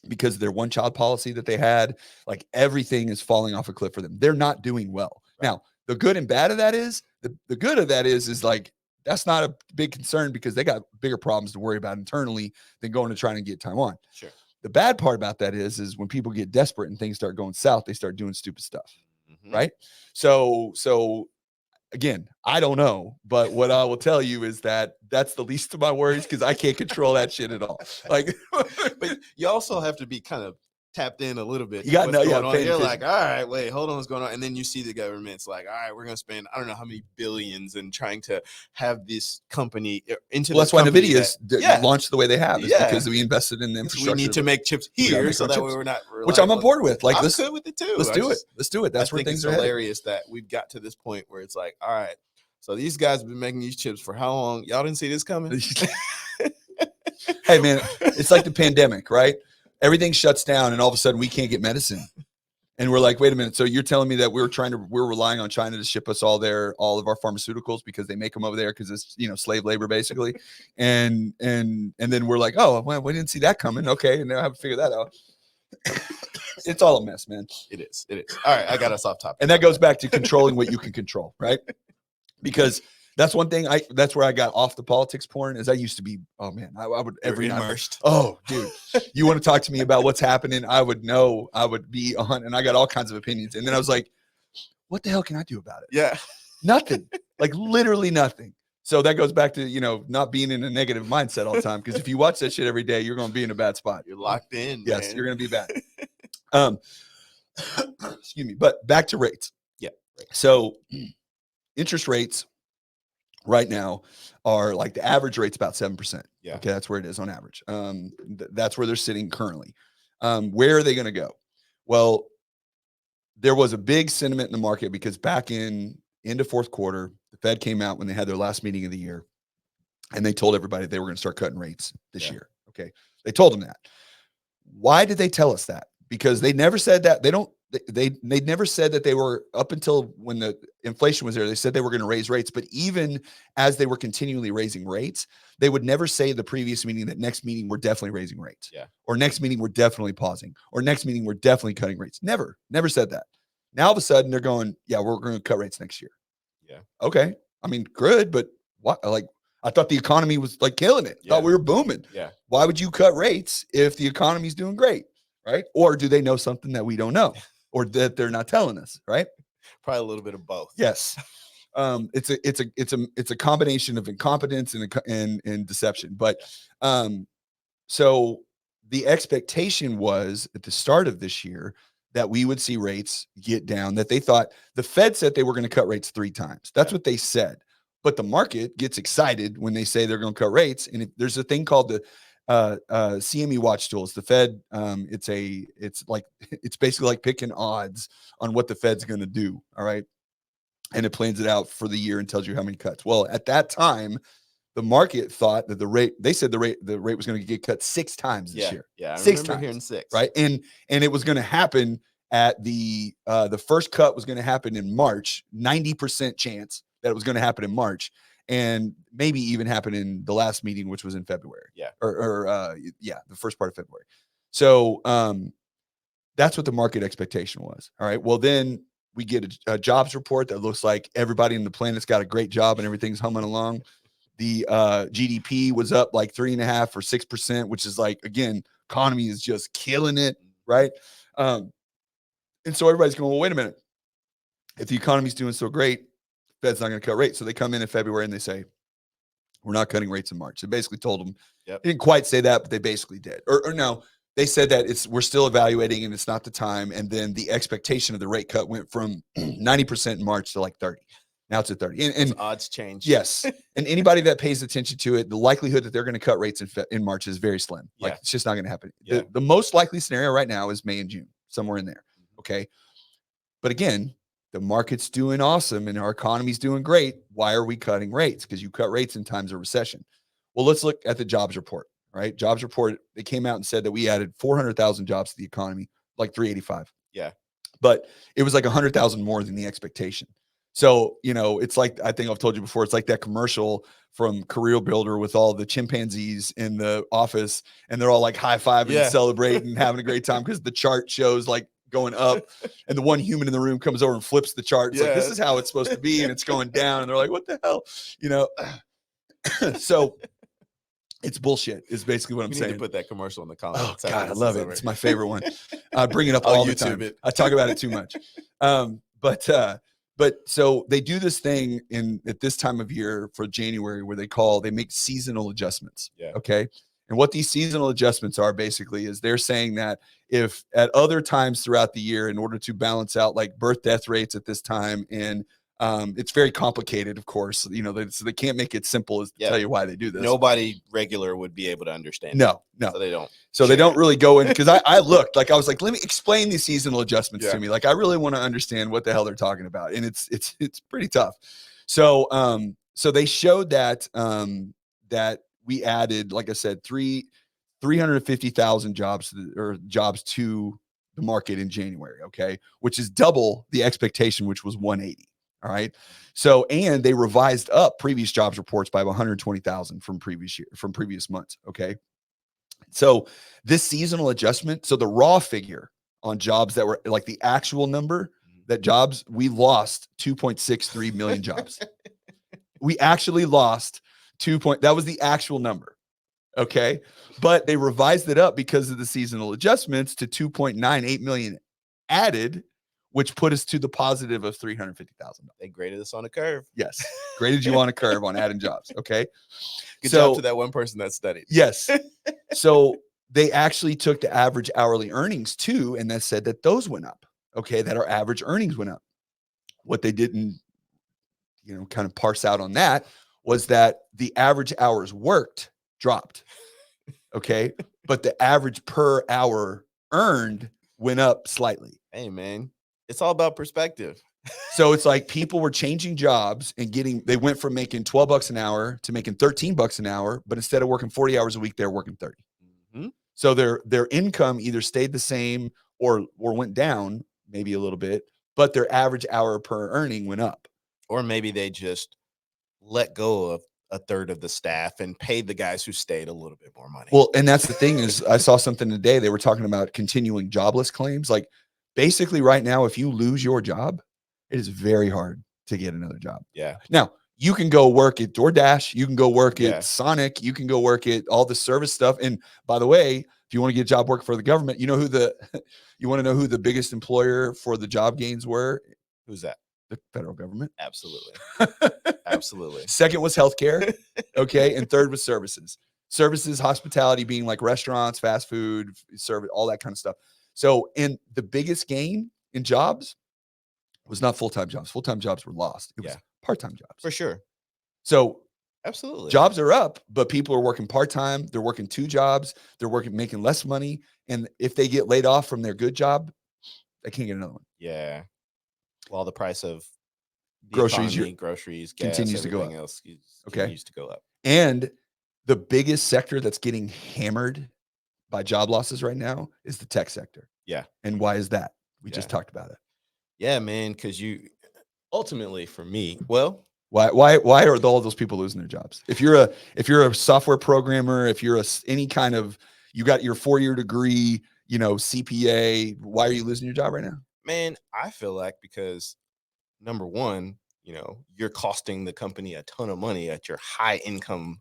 because of their one-child policy that they had. Like, everything is falling off a cliff for them. They're not doing well. Right. Now, the good and bad of that is, the good of that is like, that's not a big concern, because they got bigger problems to worry about internally than going to trying to get Taiwan. Sure. The bad part about that is when people get desperate and things start going south, they start doing stupid stuff. Right. So again, I don't know, but what I will tell you is that that's the least of my worries because I can't control that shit at all. Like, but you also have to be kind of tapped in a little bit. You got what's going on. paying You're attention. like, all right, wait, hold on, what's going on? And then you see the government's like, all right, we're going to spend, I don't know how many billions in trying to have this company into. Well, that's why NVIDIA's launched the way they have, is because we invested in the infrastructure. We need to make chips here so that way we're not which I'm on board with. Like, I'm good with it too. Let's do it. Let's do it. That's where things are headed. It's hilarious that we've got to this point where it's like, all right, so these guys have been making these chips for how long? Y'all didn't see this coming? Hey, man, it's like the pandemic, right? Everything shuts down and all of a sudden we can't get medicine. And we're like, wait a minute. So you're telling me that we're relying on China to ship us all of our pharmaceuticals because they make them over there because it's, slave labor basically. And then we're like, oh, well, we didn't see that coming. Okay. And now I have to figure that out. It's all a mess, man. It is. All right. I got us off topic. And that goes back to controlling what you can control, right? Because that's one thing that's where I got off the politics porn is I used to be, oh man, I would every night. Immersed. Oh, dude, you want to talk to me about what's happening? I would know, I would be on, and I got all kinds of opinions. And then I was like, what the hell can I do about it? Yeah. Nothing, like literally nothing. So that goes back to, not being in a negative mindset all the time. Because if you watch that shit every day, you're going to be in a bad spot. You're locked in. Yes, man. you're going to be bad. Excuse me. But back to rates. Yeah. So interest rates right now are like the average rate's about 7%. Yeah. Okay. That's where it is on average. That's where they're sitting currently. Where are they going to go? Well, there was a big sentiment in the market because back into fourth quarter, the Fed came out when they had their last meeting of the year and they told everybody they were going to start cutting rates this year. Okay. They told them that. Why did they tell us that? Because they never said that. They never said that they were, up until when the inflation was there, they said they were going to raise rates. But even as they were continually raising rates, they would never say the previous meeting that next meeting we're definitely raising rates. Yeah. Or next meeting we're definitely pausing. Or next meeting we're definitely cutting rates. Never said that. Now all of a sudden they're going, yeah, we're going to cut rates next year. Yeah. Okay. I mean, good, but what? Like, I thought the economy was like killing it. Yeah. Thought we were booming. Yeah. Why would you cut rates if the economy's doing great? Right? Or do they know something that we don't know? Or that they're not telling us, right? Probably a little bit of both. Yes. It's a combination of incompetence and deception. But so the expectation was at the start of this year that we would see rates get down, that they thought the Fed said they were going to cut rates 3 times. That's what they said. But the market gets excited when they say they're going to cut rates. And there's a thing called the CME watch tools. The Fed, it's basically like picking odds on what the Fed's going to do. All right. And it plans it out for the year and tells you how many cuts. Well, at that time, the market thought that the rate was going to get cut 6 times this year. Yeah. I 6 remember times, hearing 6. right. And it was going to happen at the first cut was going to happen in March, 90% chance that it was going to happen in March. And maybe even happen in the last meeting, which was in February. Yeah. The first part of February. So that's what the market expectation was. All right. Well, then we get a jobs report that looks like everybody in the planet's got a great job and everything's humming along. The GDP was up like 3.5 or 6%, which is like, again, economy is just killing it. Right. And so everybody's going, well, wait a minute. If the economy's doing so great, Fed's not going to cut rates. So they come in February and they say, we're not cutting rates in March. They basically told them, They didn't quite say that, but they basically did. Or no, they said that we're still evaluating and it's not the time. And then the expectation of the rate cut went from 90% in March to like 30. Now it's at 30. And odds change. Yes. And anybody that pays attention to it, the likelihood that they're going to cut rates in March is very slim. Like it's just not going to happen. Yeah. The most likely scenario right now is May and June, somewhere in there. Okay. But again, the market's doing awesome and our economy's doing great. Why are we cutting rates? Because you cut rates in times of recession. Well, let's look at the jobs report, right? Jobs report, they came out and said that we added 400,000 jobs to the economy, like 385. Yeah. But it was like 100,000 more than the expectation. So, it's like, I think I've told you before, it's like that commercial from Career Builder with all the chimpanzees in the office and they're all like high-fiving and celebrating and having a great time because the chart shows like going up and the one human in the room comes over and flips the chart. It's like, this is how it's supposed to be. And it's going down and they're like, what the hell? So it's bullshit is basically what I'm saying. Need to put that commercial in the comments. Oh God, I love it. It's my favorite one. I bring it up all the time. I talk about it too much. But But so they do this thing at this time of year for January where they make seasonal adjustments. Yeah. Okay. And what these seasonal adjustments are basically is they're saying that if at other times throughout the year, in order to balance out like birth death rates at this time, and it's very complicated, of course, so they can't make it simple as to tell you why they do this. Nobody regular would be able to understand. No. So they don't. So they don't really go in, because I looked, like I was like, let me explain these seasonal adjustments to me. Like I really want to understand what the hell they're talking about, and it's pretty tough. So so they showed that that we added, like I said, 350,000 jobs to the market in January. Okay, which is double the expectation, which was 180. All right. So, and they revised up previous jobs reports by 120,000 from previous months. Okay. So this seasonal adjustment, so the raw figure on jobs that were like the actual number, we lost 2.63 million jobs. We actually lost that was the actual number. Okay. But they revised it up because of the seasonal adjustments to 2.98 million added, which put us to the positive of 350,000. They graded us on a curve. Yes. Graded you on a curve on adding jobs. Okay. Good job to that one person that studied. Yes. So they actually took the average hourly earnings too, and that said that those went up. Okay. That our average earnings went up. What they didn't, kind of parse out on that was that the average hours worked dropped. Okay. But the average per hour earned went up slightly. Hey, man, it's all about perspective. So it's like people were changing jobs and they went from making $12 an hour to making $13 an hour, but instead of working 40 hours a week, they're working 30. Mm-hmm. So their income either stayed the same or went down maybe a little bit, but their average hour per earning went up. Or maybe they just let go of a third of the staff and paid the guys who stayed a little bit more money. Well, and that's the thing is I saw something today. They were talking about continuing jobless claims. Like basically right now, if you lose your job, it is very hard to get another job. Yeah. Now you can go work at DoorDash. You can go work at Sonic. You can go work at all the service stuff. And by the way, if you want to get a job working for the government, you want to know who the biggest employer for the job gains were? Who's that? The federal government. Absolutely. Absolutely. Second was healthcare. Okay. And third was services. Services, hospitality being like restaurants, fast food, service, all that kind of stuff. So, and the biggest gain in jobs was not full-time jobs. Full-time jobs were lost. It was part-time jobs. For sure. So absolutely, jobs are up, but people are working part-time. They're working 2 jobs. They're making less money. And if they get laid off from their good job, they can't get another one. Yeah. Well, the price of groceries, gas, continues to go up. Continues to go up. And the biggest sector that's getting hammered by job losses right now is the tech sector. Yeah. And why is that? We just talked about it. Yeah, man. Because ultimately for me, well, why are all those people losing their jobs? If you're a software programmer, if you're any kind of, you got your 4-year degree, CPA, why are you losing your job right now? Man, I feel like because number one, you're costing the company a ton of money at your high income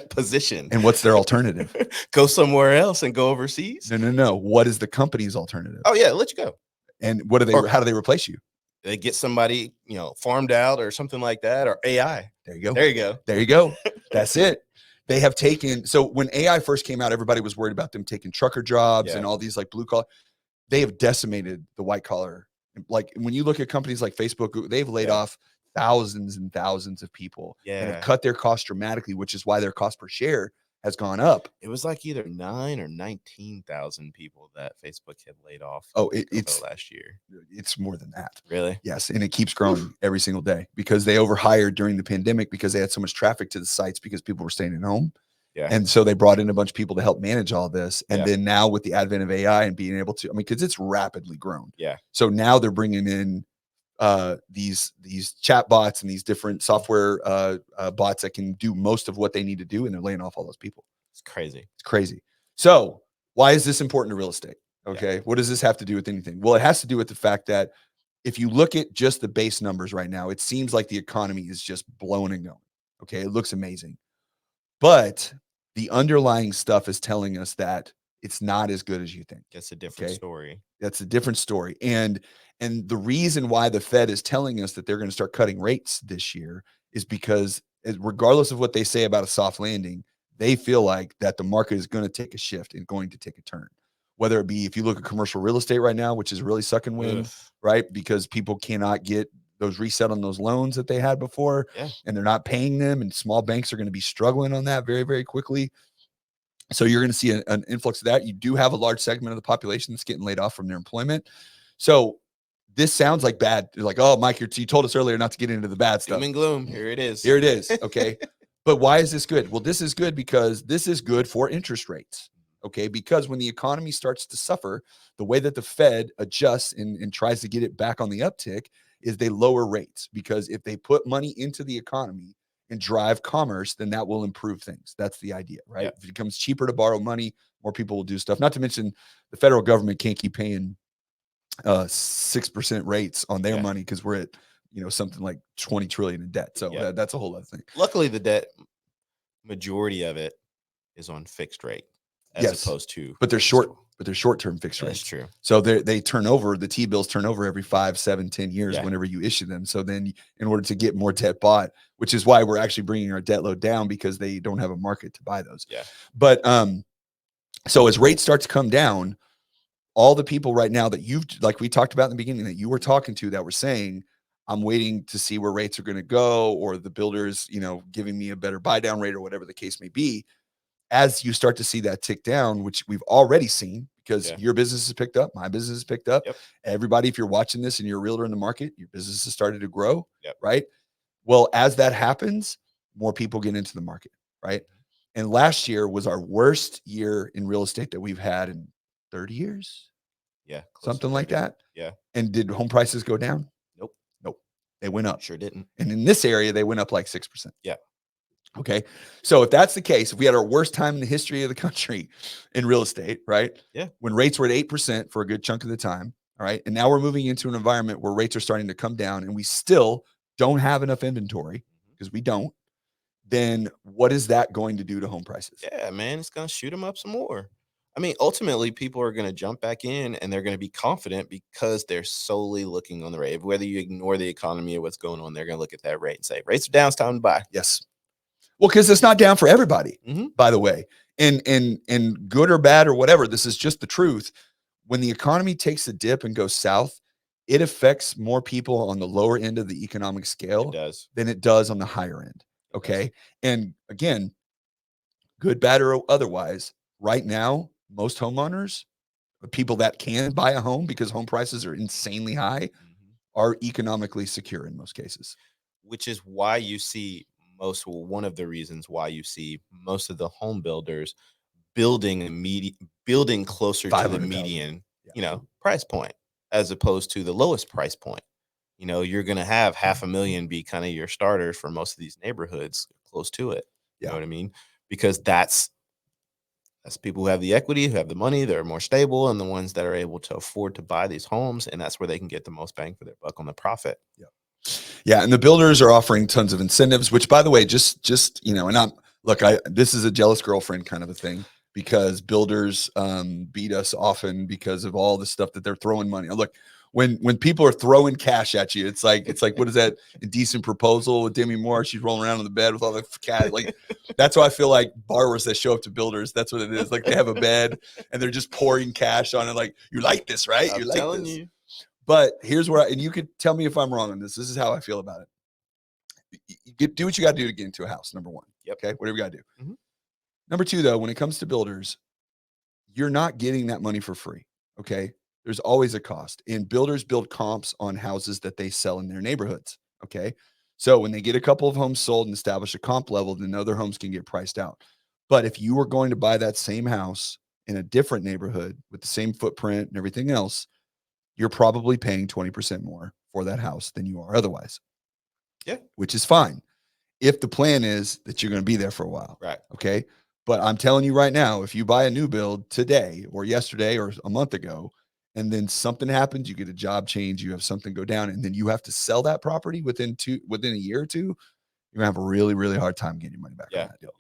position. And what's their alternative? Go somewhere else and go overseas? No. What is the company's alternative? Oh yeah, let you go. And how do they replace you? They get somebody, farmed out or something like that, or AI. There you go. There you go. That's it. They have taken, so when AI first came out, everybody was worried about them taking trucker jobs and all these like blue collar. They have decimated the white collar. Like when you look at companies like Facebook, they've laid off thousands and thousands of people and have cut their costs dramatically, which is why their cost per share has gone up. It was like either 9 or 19,000 people that Facebook had laid off. Oh, it's last year. It's more than that. Really? Yes. And it keeps growing every single day because they overhired during the pandemic because they had so much traffic to the sites because people were staying at home. Yeah. And so they brought in a bunch of people to help manage all this. And then now with the advent of AI and being able to, because it's rapidly grown. Yeah. So now they're bringing in these chat bots and these different software bots that can do most of what they need to do. And they're laying off all those people. It's crazy. It's crazy. So why is this important to real estate? Okay. Yeah. What does this have to do with anything? Well, it has to do with the fact that if you look at just the base numbers right now, it seems like the economy is just blown and going. Okay. It looks amazing. But the underlying stuff is telling us that it's not as good as you think. That's a different story. That's a different story. And the reason why the Fed is telling us that they're going to start cutting rates this year is because regardless of what they say about a soft landing, they feel like that the market is going to take a shift and going to take a turn. Whether it be, if you look at commercial real estate right now, which is really sucking wind, right? Because people cannot get those reset on those loans that they had before, and they're not paying them, and small banks are going to be struggling on that very, very quickly. So you're going to see an influx of that. You do have a large segment of the population that's getting laid off from their employment. So this sounds like bad. You're like, oh, Mike, you told us earlier not to get into the bad stuff. Doom and gloom. Here it is. Here it is. Okay. But why is this good? Well, this is good because this is good for interest rates. Okay. Because when the economy starts to suffer, the way that the Fed adjusts and tries to get it back on the uptick is they lower rates, because if they put money into the economy and drive commerce, then that will improve things. That's the idea, right? If it becomes cheaper to borrow money, more people will do stuff. Not to mention the federal government can't keep paying 6% rates on their money, because we're at, something like 20 trillion in debt. So that's a whole other thing. Luckily, the debt, majority of it is on fixed rate as opposed to, but they're short-term fixed rates. That's true. So they turn over, the T-bills turn over every 5, 7, 10 years whenever you issue them. So then in order to get more debt bought, which is why we're actually bringing our debt load down, because they don't have a market to buy those. But so as rates start to come down, all the people right now that like we talked about in the beginning, that you were talking to, that were saying, I'm waiting to see where rates are going to go, or the builders, giving me a better buy down rate, or whatever the case may be. As you start to see that tick down, which we've already seen, because your business has picked up, my business has picked up. Everybody, if you're watching this and you're a realtor in the market, your business has started to grow, right? Well, as that happens, more people get into the market, right? And last year was our worst year in real estate that we've had in 30 years. Something like that. And did home prices go down? Nope. They went up. Sure didn't. And in this area, they went up like 6%. Okay. So if that's the case, if we had our worst time in the history of the country in real estate, right? When rates were at 8% for a good chunk of the time. All right. And now we're moving into an environment where rates are starting to come down, and we still don't have enough inventory, because we don't. Then what is that going to do to home prices? Yeah, man, it's going to shoot them up some more. I mean, ultimately, people are going to jump back in, and they're going to be confident because they're solely looking on the rate. Whether you ignore the economy or what's going on, they're going to look at that rate and say, rates are down, it's time to buy. Yes. Well, because it's not down for everybody, by the way, and good or bad or whatever. This is just the truth. When the economy takes a dip and goes south, it affects more people on the lower end of the economic scale than it does on the higher end. Okay. And again, good, bad, or otherwise, right now, most homeowners, people that can buy a home because home prices are insanely high, are economically secure in most cases. Which is why you see one of the reasons why you see most of the home builders building closer to the median, price point, as opposed to the lowest price point. You're going to have $500,000 be kind of your starters for most of these neighborhoods close to it. You know what I mean? Because that's people who have the equity, who have the money, they're more stable, and the ones that are able to afford to buy these homes. And that's where they can get the most bang for their buck on the profit. Yeah. And the builders are offering tons of incentives, which, by the way, just, and this is a jealous girlfriend kind of a thing, because builders beat us often because of all the stuff that they're throwing money. Look, when people are throwing cash at you, it's like, what is that? Indecent Proposal with Demi Moore? She's rolling around on the bed with all the cash. Like, that's why I feel like borrowers that show up to builders, that's what it is. Like, they have a bed and they're just pouring cash on it. Like, you like this, right? I'm telling you. But here's where and you could tell me if I'm wrong on this. This is how I feel about it. You do what you got to do to get into a house, number one. Okay. Whatever you got to do. Number two, though, when it comes to builders, you're not getting that money for free. Okay. There's always a cost. And builders build comps on houses that they sell in their neighborhoods. Okay. So when they get a couple of homes sold and establish a comp level, then other homes can get priced out. But if you were going to buy that same house in a different neighborhood with the same footprint and everything else, you're probably paying 20% more for that house than you are otherwise. Which is fine if the plan is that you're going to be there for a while. Right. Okay. But I'm telling you right now, if you buy a new build today or yesterday or a month ago, and then something happens, you get a job change, you have something go down, and then you have to sell that property within a year or two, you're gonna have a really, really hard time getting your money back on that deal.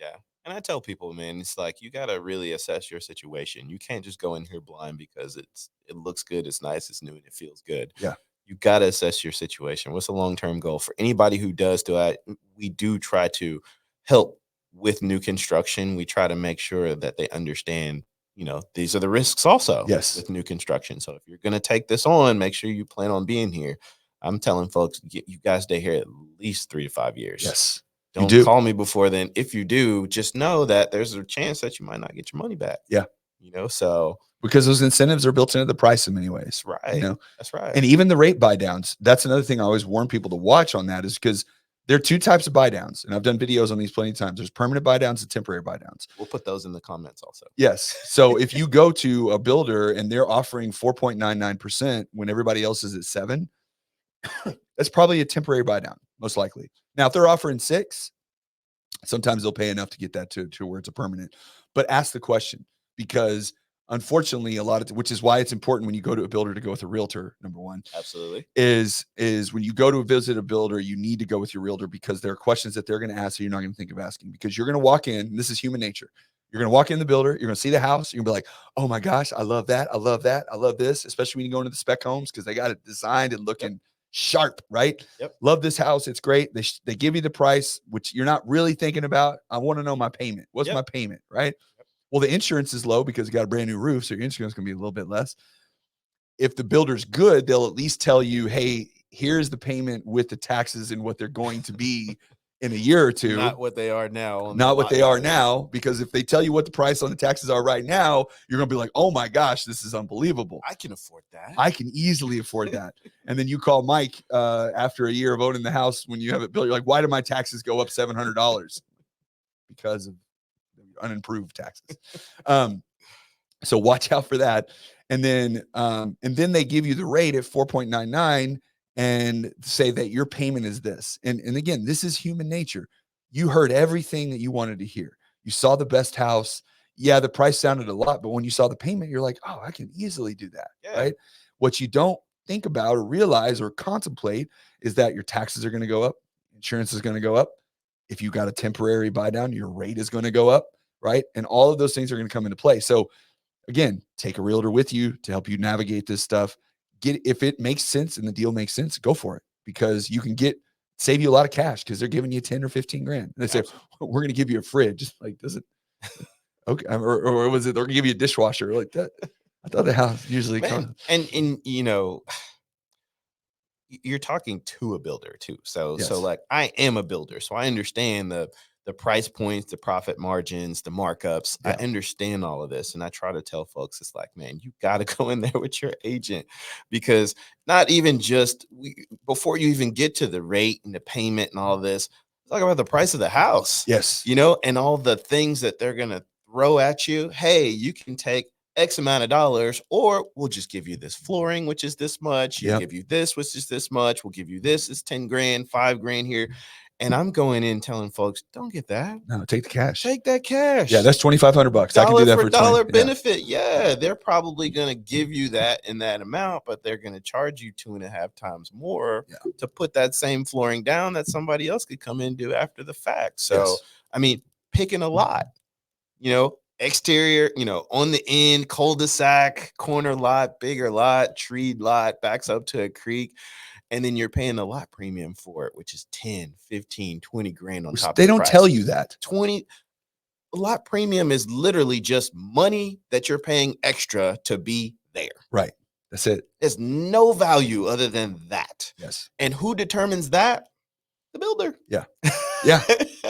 And I tell people, man, it's like you got to really assess your situation. You can't just go in here blind because it looks good, it's nice, it's new, and it feels good. Yeah. You got to assess your situation. What's the long-term goal for anybody who does do it? We do try to help with new construction. We try to make sure that they understand, these are the risks also with new construction. So if you're going to take this on, make sure you plan on being here. I'm telling folks, you guys stay here at least 3 to 5 years. Yes. Don't call me before then. If you do, just know that there's a chance that you might not get your money back. Yeah. So because those incentives are built into the price in many ways. Right. That's right. And even the rate buy downs, that's another thing I always warn people to watch on that, is because there are two types of buy downs. And I've done videos on these plenty of times. There's permanent buy downs and temporary buy downs. We'll put those in the comments also. Yes. So if you go to a builder and they're offering 4.99% when everybody else is at 7, that's probably a temporary buy down, most likely. Now, if they're offering 6, sometimes they'll pay enough to get that to where it's a permanent. But ask the question, because unfortunately, which is why it's important when you go to a builder to go with a realtor. Number one, absolutely, is when you go to visit a builder, you need to go with your realtor, because there are questions that they're going to ask that you're not going to think of asking, because you're going to walk in. And this is human nature. You're going to walk in the builder. You're going to see the house. You're going to be like, oh my gosh, I love that. I love that. I love this, especially when you go into the spec homes, because they got it designed and looking sharp, right? Yep. Love this house. It's great. They give you the price, which you're not really thinking about. I want to know my payment. What's my payment, right? Well, the insurance is low because you got a brand new roof, so your insurance is going to be a little bit less. If the builder's good, they'll at least tell you, hey, here's the payment with the taxes and what they're going to be in a year or two. Not what they are now. Not what they are now, because if they tell you what the price on the taxes are right now, you're going to be like, oh my gosh, this is unbelievable. I can afford that. I can easily afford that. And then you call Mike after a year of owning the house when you have it built. You're like, why did my taxes go up $700? Because of unimproved taxes. So watch out for that. And then they give you the rate at 4.99 and say that your payment is this. And again, this is human nature. You heard everything that you wanted to hear. You saw the best house. Yeah, the price sounded a lot, but when you saw the payment, you're like, oh, I can easily do that. Yeah. Right? What you don't think about or realize or contemplate is that your taxes are going to go up. Insurance is going to go up. If you got a temporary buy down, your rate is going to go up, right? And all of those things are going to come into play. So again, take a realtor with you to help you navigate this stuff. If it makes sense and the deal makes sense, go for it, because you can save you a lot of cash, because they're giving you 10 or 15 grand. And they say, we're going to give you a fridge. Like, does it? Okay. Or was it, they're going to give you a dishwasher like that? I thought the house usually comes. And you're talking to a builder too. So like, I am a builder, so I understand the price points, the profit margins, the markups. I understand all of this. And I try to tell folks, it's like, man, you got to go in there with your agent, because not even just before you even get to the rate and the payment and all of this, talk about the price of the house. Yes. And all the things that they're going to throw at you. Hey, you can take X amount of dollars, or we'll just give you this flooring, which is this much. You give you this, which is this much. We'll give you this. It's 10 grand, 5 grand here. And I'm going in telling folks, don't get that. No, take the cash. Take that cash. Yeah, that's $2,500. I can do that for dollar benefit. Yeah, they're probably going to give you that in that amount, but they're going to charge you 2.5 times more to put that same flooring down that somebody else could come in and do after the fact. So, I mean, picking a lot, exterior, on the end, cul-de-sac, corner lot, bigger lot, treed lot, backs up to a creek. And then you're paying a lot premium for it, which is 10, 15, 20 grand on top of the price. They don't tell you that. 20 lot premium is literally just money that you're paying extra to be there. Right. That's it. There's no value other than that. Yes. And who determines that? The builder. Yeah. Yeah.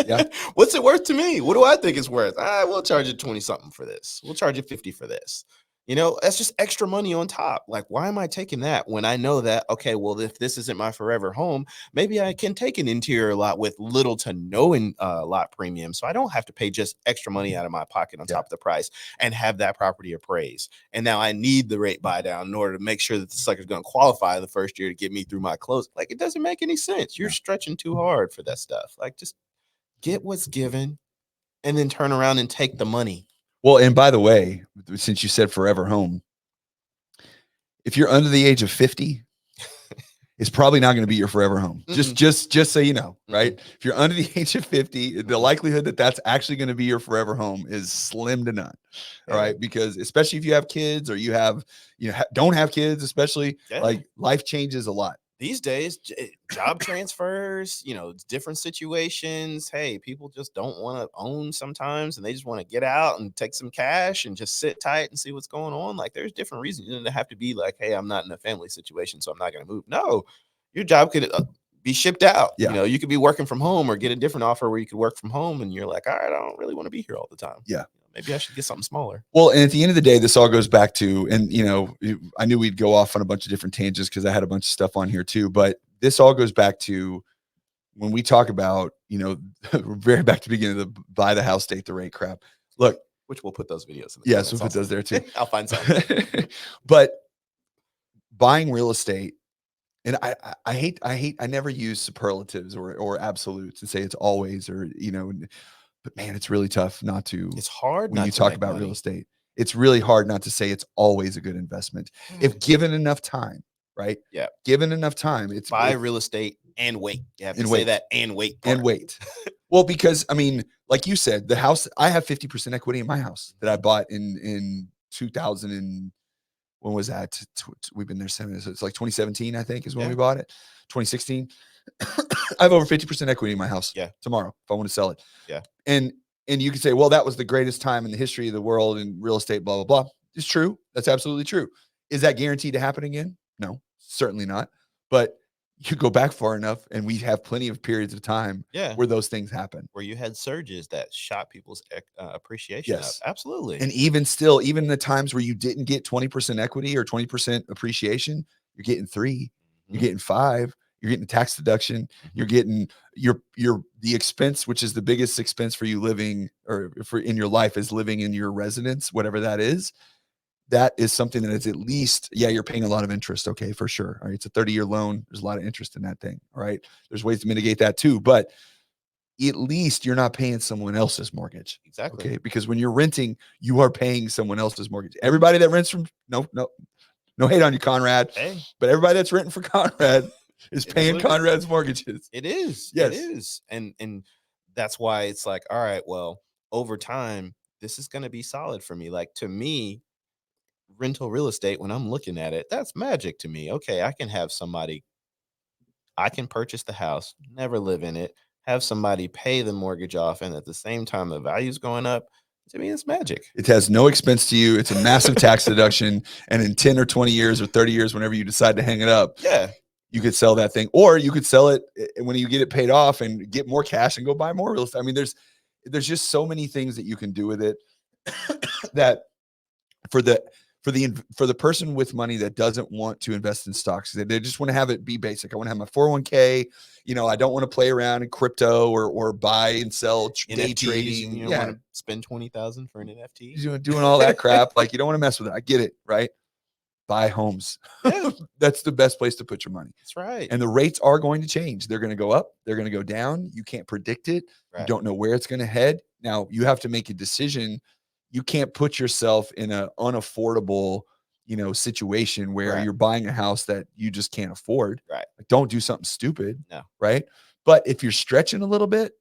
Yeah. What's it worth to me? What do I think it's worth? We'll charge you 20 something for this. We'll charge you 50 for this. That's just extra money on top. Like, why am I taking that when I know that, okay, well, if this isn't my forever home, maybe I can take an interior lot with little to no lot premium. So I don't have to pay just extra money out of my pocket on top of the price and have that property appraised. And now I need the rate buy down in order to make sure that this sucker is going to qualify the first year to get me through my close. Like, it doesn't make any sense. You're stretching too hard for that stuff. Like, just get what's given and then turn around and take the money. Well, and by the way, since you said forever home, if you're under the age of 50, it's probably not going to be your forever home. Just so you know, right? If you're under the age of 50, the likelihood that that's actually going to be your forever home is slim to none. All right. Because especially if you have kids or you have, don't have kids, especially like life changes a lot. These days, job transfers, different situations. Hey, people just don't want to own sometimes, and they just want to get out and take some cash and just sit tight and see what's going on. Like, there's different reasons. You don't have to be like, hey, I'm not in a family situation, so I'm not going to move. No, your job could be shipped out. Yeah. You could be working from home or get a different offer where you could work from home, and you're like, all right, I don't really want to be here all the time. Yeah. Maybe I should get something smaller. Well, and at the end of the day, this all goes back to, and I knew we'd go off on a bunch of different tangents because I had a bunch of stuff on here too, but this all goes back to when we talk about, very back to the beginning of the buy the house, date the rate crap. Look, which we'll put those videos in the comments. We'll put those there too. I'll find some. But buying real estate, and I never use superlatives or absolutes and say it's always, or, but man, it's really tough not to. It's hard when you talk about real estate. It's really hard not to say it's always a good investment if given enough time, right? Yeah. Given enough time, it's buy real estate and wait. You have to say that and wait. And wait. Well, because like you said, the house, I have 50% equity in my house that I bought in 2000 and when was that? We've been there 7 years. So it's like 2017, I think, is when we bought it. 2016. I have over 50% equity in my house. Yeah. Tomorrow, if I want to sell it. Yeah. And you could say, well, that was the greatest time in the history of the world in real estate, blah, blah, blah. It's true. That's absolutely true. Is that guaranteed to happen again? No, certainly not. But you go back far enough and we have plenty of periods of time where those things happen. Where you had surges that shot people's appreciation up. Absolutely. And even still, even the times where you didn't get 20% equity or 20% appreciation, you're getting 3, you're getting 5, you're getting tax deduction, you're getting the expense, which is the biggest expense for you living or for in your life is living in your residence, whatever that is. That is something that is at least, you're paying a lot of interest. Okay, for sure. All right. It's a 30-year loan. There's a lot of interest in that thing. All right. There's ways to mitigate that too, but at least you're not paying someone else's mortgage. Exactly. Okay. Because when you're renting, you are paying someone else's mortgage. Everybody that rents from, no hate on you, Conrad. Hey. But everybody that's renting for Conrad is paying Conrad's mortgages. It is. Yes. It is. And that's why it's like, all right, well, over time, this is going to be solid for me. Like, to me, rental real estate, when I'm looking at it, that's magic to me. Okay, I can have somebody, I can purchase the house, never live in it, have somebody pay the mortgage off, and at the same time the value's going up. To me, it's magic. It has no expense to you. It's a massive tax deduction, and in 10 or 20 years or 30 years, whenever you decide to hang it up, you could sell that thing, or you could sell it when you get it paid off and get more cash and go buy more real estate. I mean, there's just so many things that you can do with it that for the person with money that doesn't want to invest in stocks, they just want to have it be basic. I want to have my 401k. I don't want to play around in crypto or buy and sell day trading. You don't want to spend $20,000 for an NFT. Doing all that crap. Like, you don't want to mess with it. I get it, right? Buy homes. Yeah. That's the best place to put your money. That's right. And the rates are going to change. They're going to go up. They're going to go down. You can't predict it. Right. You don't know where it's going to head. Now you have to make a decision. You can't put yourself in an unaffordable, situation where you're buying a house that you just can't afford. Right. Like, don't do something stupid. No. Right. But if you're stretching a little bit,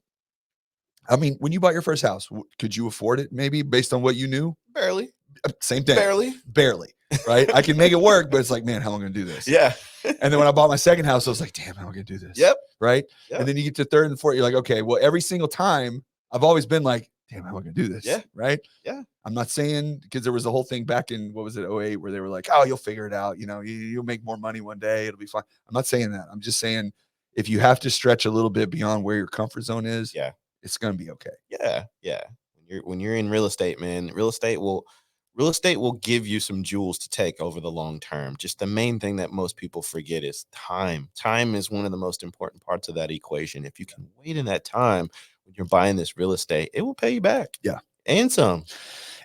I mean, when you bought your first house, could you afford it? Maybe based on what you knew? Barely. Same thing. Barely. Right. I can make it work, but it's like, man, how am I going to do this? Yeah. And then when I bought my second house, I was like, damn, how am I going to do this? Yep. Right. Yep. And then you get to third and fourth, you're like, okay, well, every single time I've always been like, damn, how am I going to do this? Yeah. Right. Yeah. I'm not saying, because there was a whole thing back in, what was it, 08, where they were like, oh, you'll figure it out. You'll make more money one day. It'll be fine. I'm not saying that. I'm just saying, if you have to stretch a little bit beyond where your comfort zone is, it's going to be okay. Yeah. Yeah. When you're in real estate, man, real estate will give you some jewels to take over the long term. Just the main thing that most people forget is time. Time is one of the most important parts of that equation. If you can wait in that time when you're buying this real estate, it will pay you back. Yeah. And some.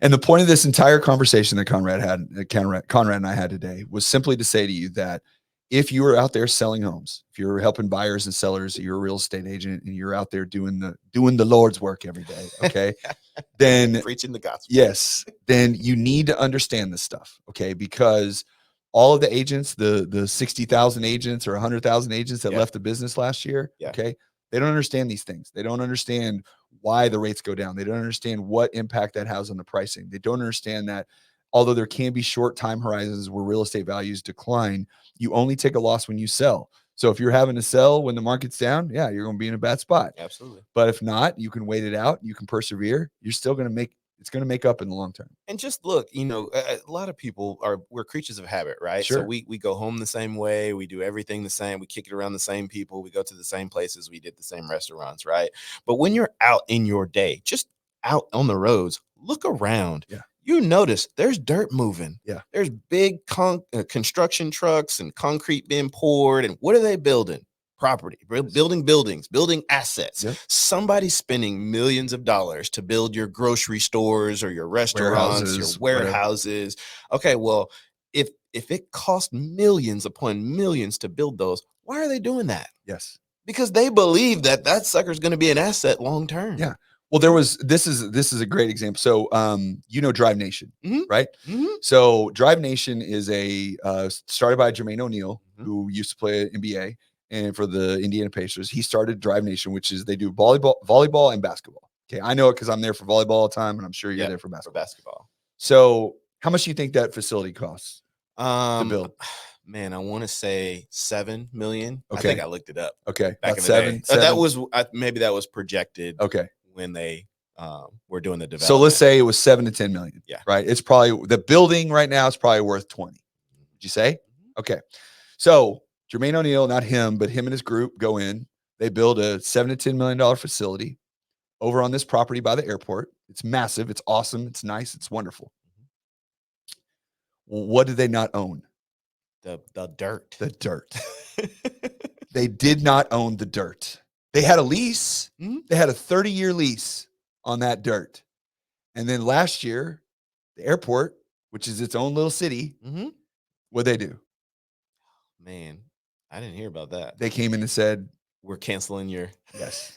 And the point of this entire conversation that Conrad and I had today was simply to say to you that if you are out there selling homes, if you're helping buyers and sellers, you're a real estate agent and you're out there doing the Lord's work every day, okay? Then preaching the gospel. Yes. Then you need to understand this stuff, okay? Because all of the agents, the 60,000 agents or 100,000 agents that Yeah. left the business last year, Yeah. okay, they don't understand these things. They don't understand why the rates go down. They don't understand what impact that has on the pricing. They don't understand that although there can be short time horizons where real estate values decline, you only take a loss when you sell. So if you're having to sell when the market's down, yeah, you're going to be in a bad spot. Absolutely. But if not, you can wait it out. You can persevere. You're still going to make, it's going to make up in the long term. And just look, a lot of people we're creatures of habit, right? Sure. So we go home the same way. We do everything the same. We kick it around the same people. We go to the same places. We did the same restaurants, right? But when you're out in your day, just out on the roads, look around. Yeah. You notice there's dirt moving. Yeah. There's big construction trucks and concrete being poured. And what are they building? Property, building buildings, building assets. Yep. Somebody's spending millions of dollars to build your grocery stores or your restaurants, your warehouses. Okay, well, if it costs millions upon millions to build those, why are they doing that? Yes. Because they believe that sucker's going to be an asset long term. Yeah. Well, this is a great example. So, Drive Nation, right? Mm-hmm. So Drive Nation is started by Jermaine O'Neal, who used to play NBA and for the Indiana Pacers. He started Drive Nation, which is they do volleyball and basketball. Okay. I know it because I'm there for volleyball all the time, and I'm sure you're there for basketball. So how much do you think that facility costs to build? Man, I want to say $7 million. Okay. I think I looked it up. Okay. Back in the day. Maybe that was projected. Okay. When they were doing the development. So let's say it was 7 to 10 million. Yeah. Right. It's probably the building right now is probably worth 20. Would you say? Okay. So Jermaine O'Neal, not him, but him and his group go in. They build a $7 to $10 million facility over on this property by the airport. It's massive. It's awesome. It's nice. It's wonderful. Well, what did they not own? The dirt. The dirt. They did not own the dirt. They had a lease. They had a 30-year lease on that dirt. And then last year, the airport, which is its own little city, what'd they do? Man, I didn't hear about that. They came in and said, we're canceling your... Yes.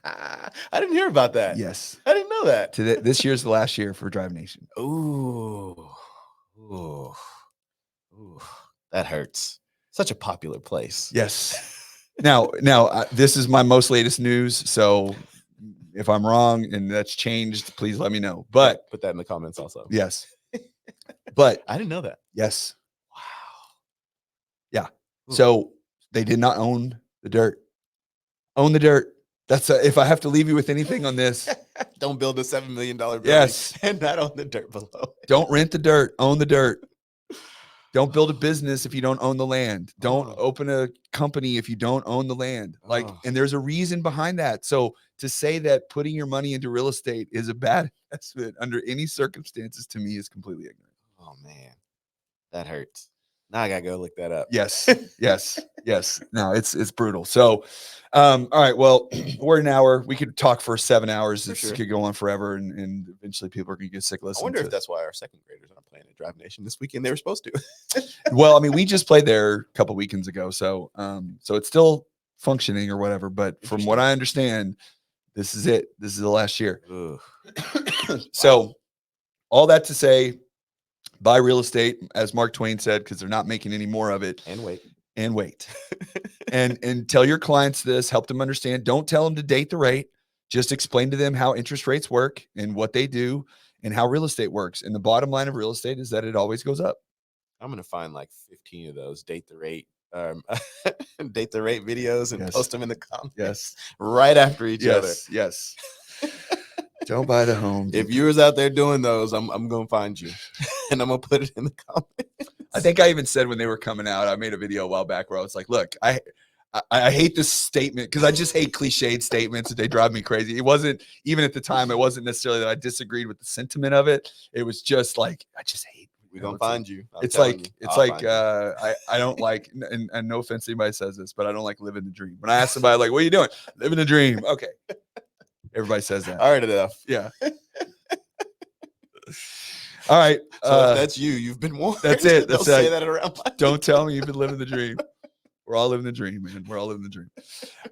I didn't hear about that. Yes. I didn't know that. This year's the last year for Drive Nation. Ooh. That hurts. Such a popular place. Yes. Now, this is my most latest news. So if I'm wrong and that's changed, please let me know. But put that in the comments also. Yes. But I didn't know that. Yes. Wow. Yeah. Ooh. So they did not own the dirt. Own the dirt. That's if I have to leave you with anything on this. Don't build a $7 million building. Yes. And not own the dirt below. Don't rent the dirt. Own the dirt. Don't build a business if you don't own the land. Don't open a company if you don't own the land. And there's a reason behind that. So to say that putting your money into real estate is a bad investment under any circumstances, to me, is completely ignorant. Oh man, that hurts. Now I gotta go look that up. Yes. No, it's brutal. So, all right. Well, we're an hour. We could talk for 7 hours. This could go on forever, and eventually people are gonna get sick listening. I wonder if that's why our second graders aren't playing at Drive Nation this weekend. They were supposed to. Well, I mean, we just played there a couple weekends ago, so it's still functioning or whatever. But from what I understand, this is it. This is the last year. So, all that to say, buy real estate, as Mark Twain said, because they're not making any more of it. And wait. And tell your clients this, help them understand. Don't tell them to date the rate. Just explain to them how interest rates work and what they do and how real estate works. And the bottom line of real estate is that it always goes up. I'm going to find like 15 of those date the rate videos and post them in the comments. Yes. Right after each other. Yes. Don't buy the home. If viewers out there doing those, I'm going to find you and I'm going to put it in the comments. I think I even said when they were coming out, I made a video a while back where I was like, look, I hate this statement because I just hate cliched statements. They drive me crazy. It wasn't, even at the time, it wasn't necessarily that I disagreed with the sentiment of it. It was just like, I just hate. We're going to find you. I don't like, and no offense to anybody says this, but I don't like living the dream. When I ask somebody like, what are you doing? Living the dream. Okay. Everybody says that. All right, enough. Yeah. All right. So if that's you. You've been warned. That's it. Don't say that around. Don't tell me you've been living the dream. We're all living the dream, man. We're all living the dream.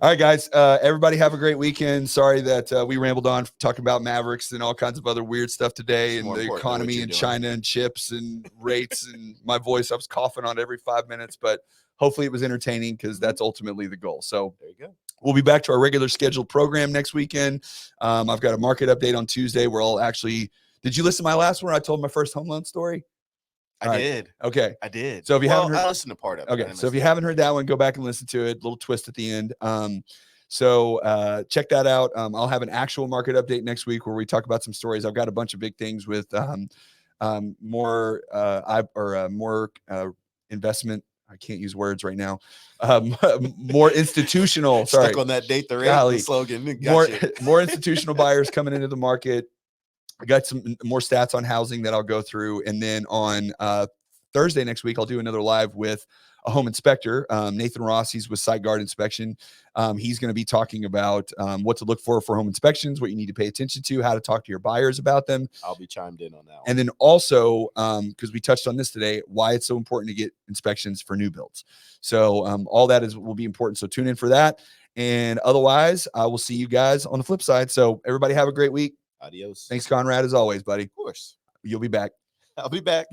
All right, guys. Everybody have a great weekend. Sorry that we rambled on talking about Mavericks and all kinds of other weird stuff today, and the economy and China and chips and rates and my voice. I was coughing on every 5 minutes, but hopefully it was entertaining because that's ultimately the goal. So there you go. We'll be back to our regular scheduled program next weekend. I've got a market update on Tuesday where I'll actually. Did you listen to my last one? I told my first home loan story. I did. Okay. I did. So if you haven't heard, I listened to part of it. Okay. So if you haven't heard that one, go back and listen to it. Little twist at the end. So check that out. I'll have an actual market update next week where we talk about some stories. I've got a bunch of big things with more investment. I can't use words right now. More institutional. Sorry. Stuck on that date the rate the slogan. More institutional buyers coming into the market. I got some more stats on housing that I'll go through. And then on Thursday next week, I'll do another live with a home inspector, Nathan Ross. He's with Site Guard Inspection. He's going to be talking about what to look for home inspections, what you need to pay attention to, how to talk to your buyers about them. I'll be chimed in on that one. And then also, because we touched on this today, why it's so important to get inspections for new builds. So all that will be important. So tune in for that. And otherwise, I will see you guys on the flip side. So everybody have a great week. Adios. Thanks, Conrad, as always, buddy. Of course. You'll be back. I'll be back.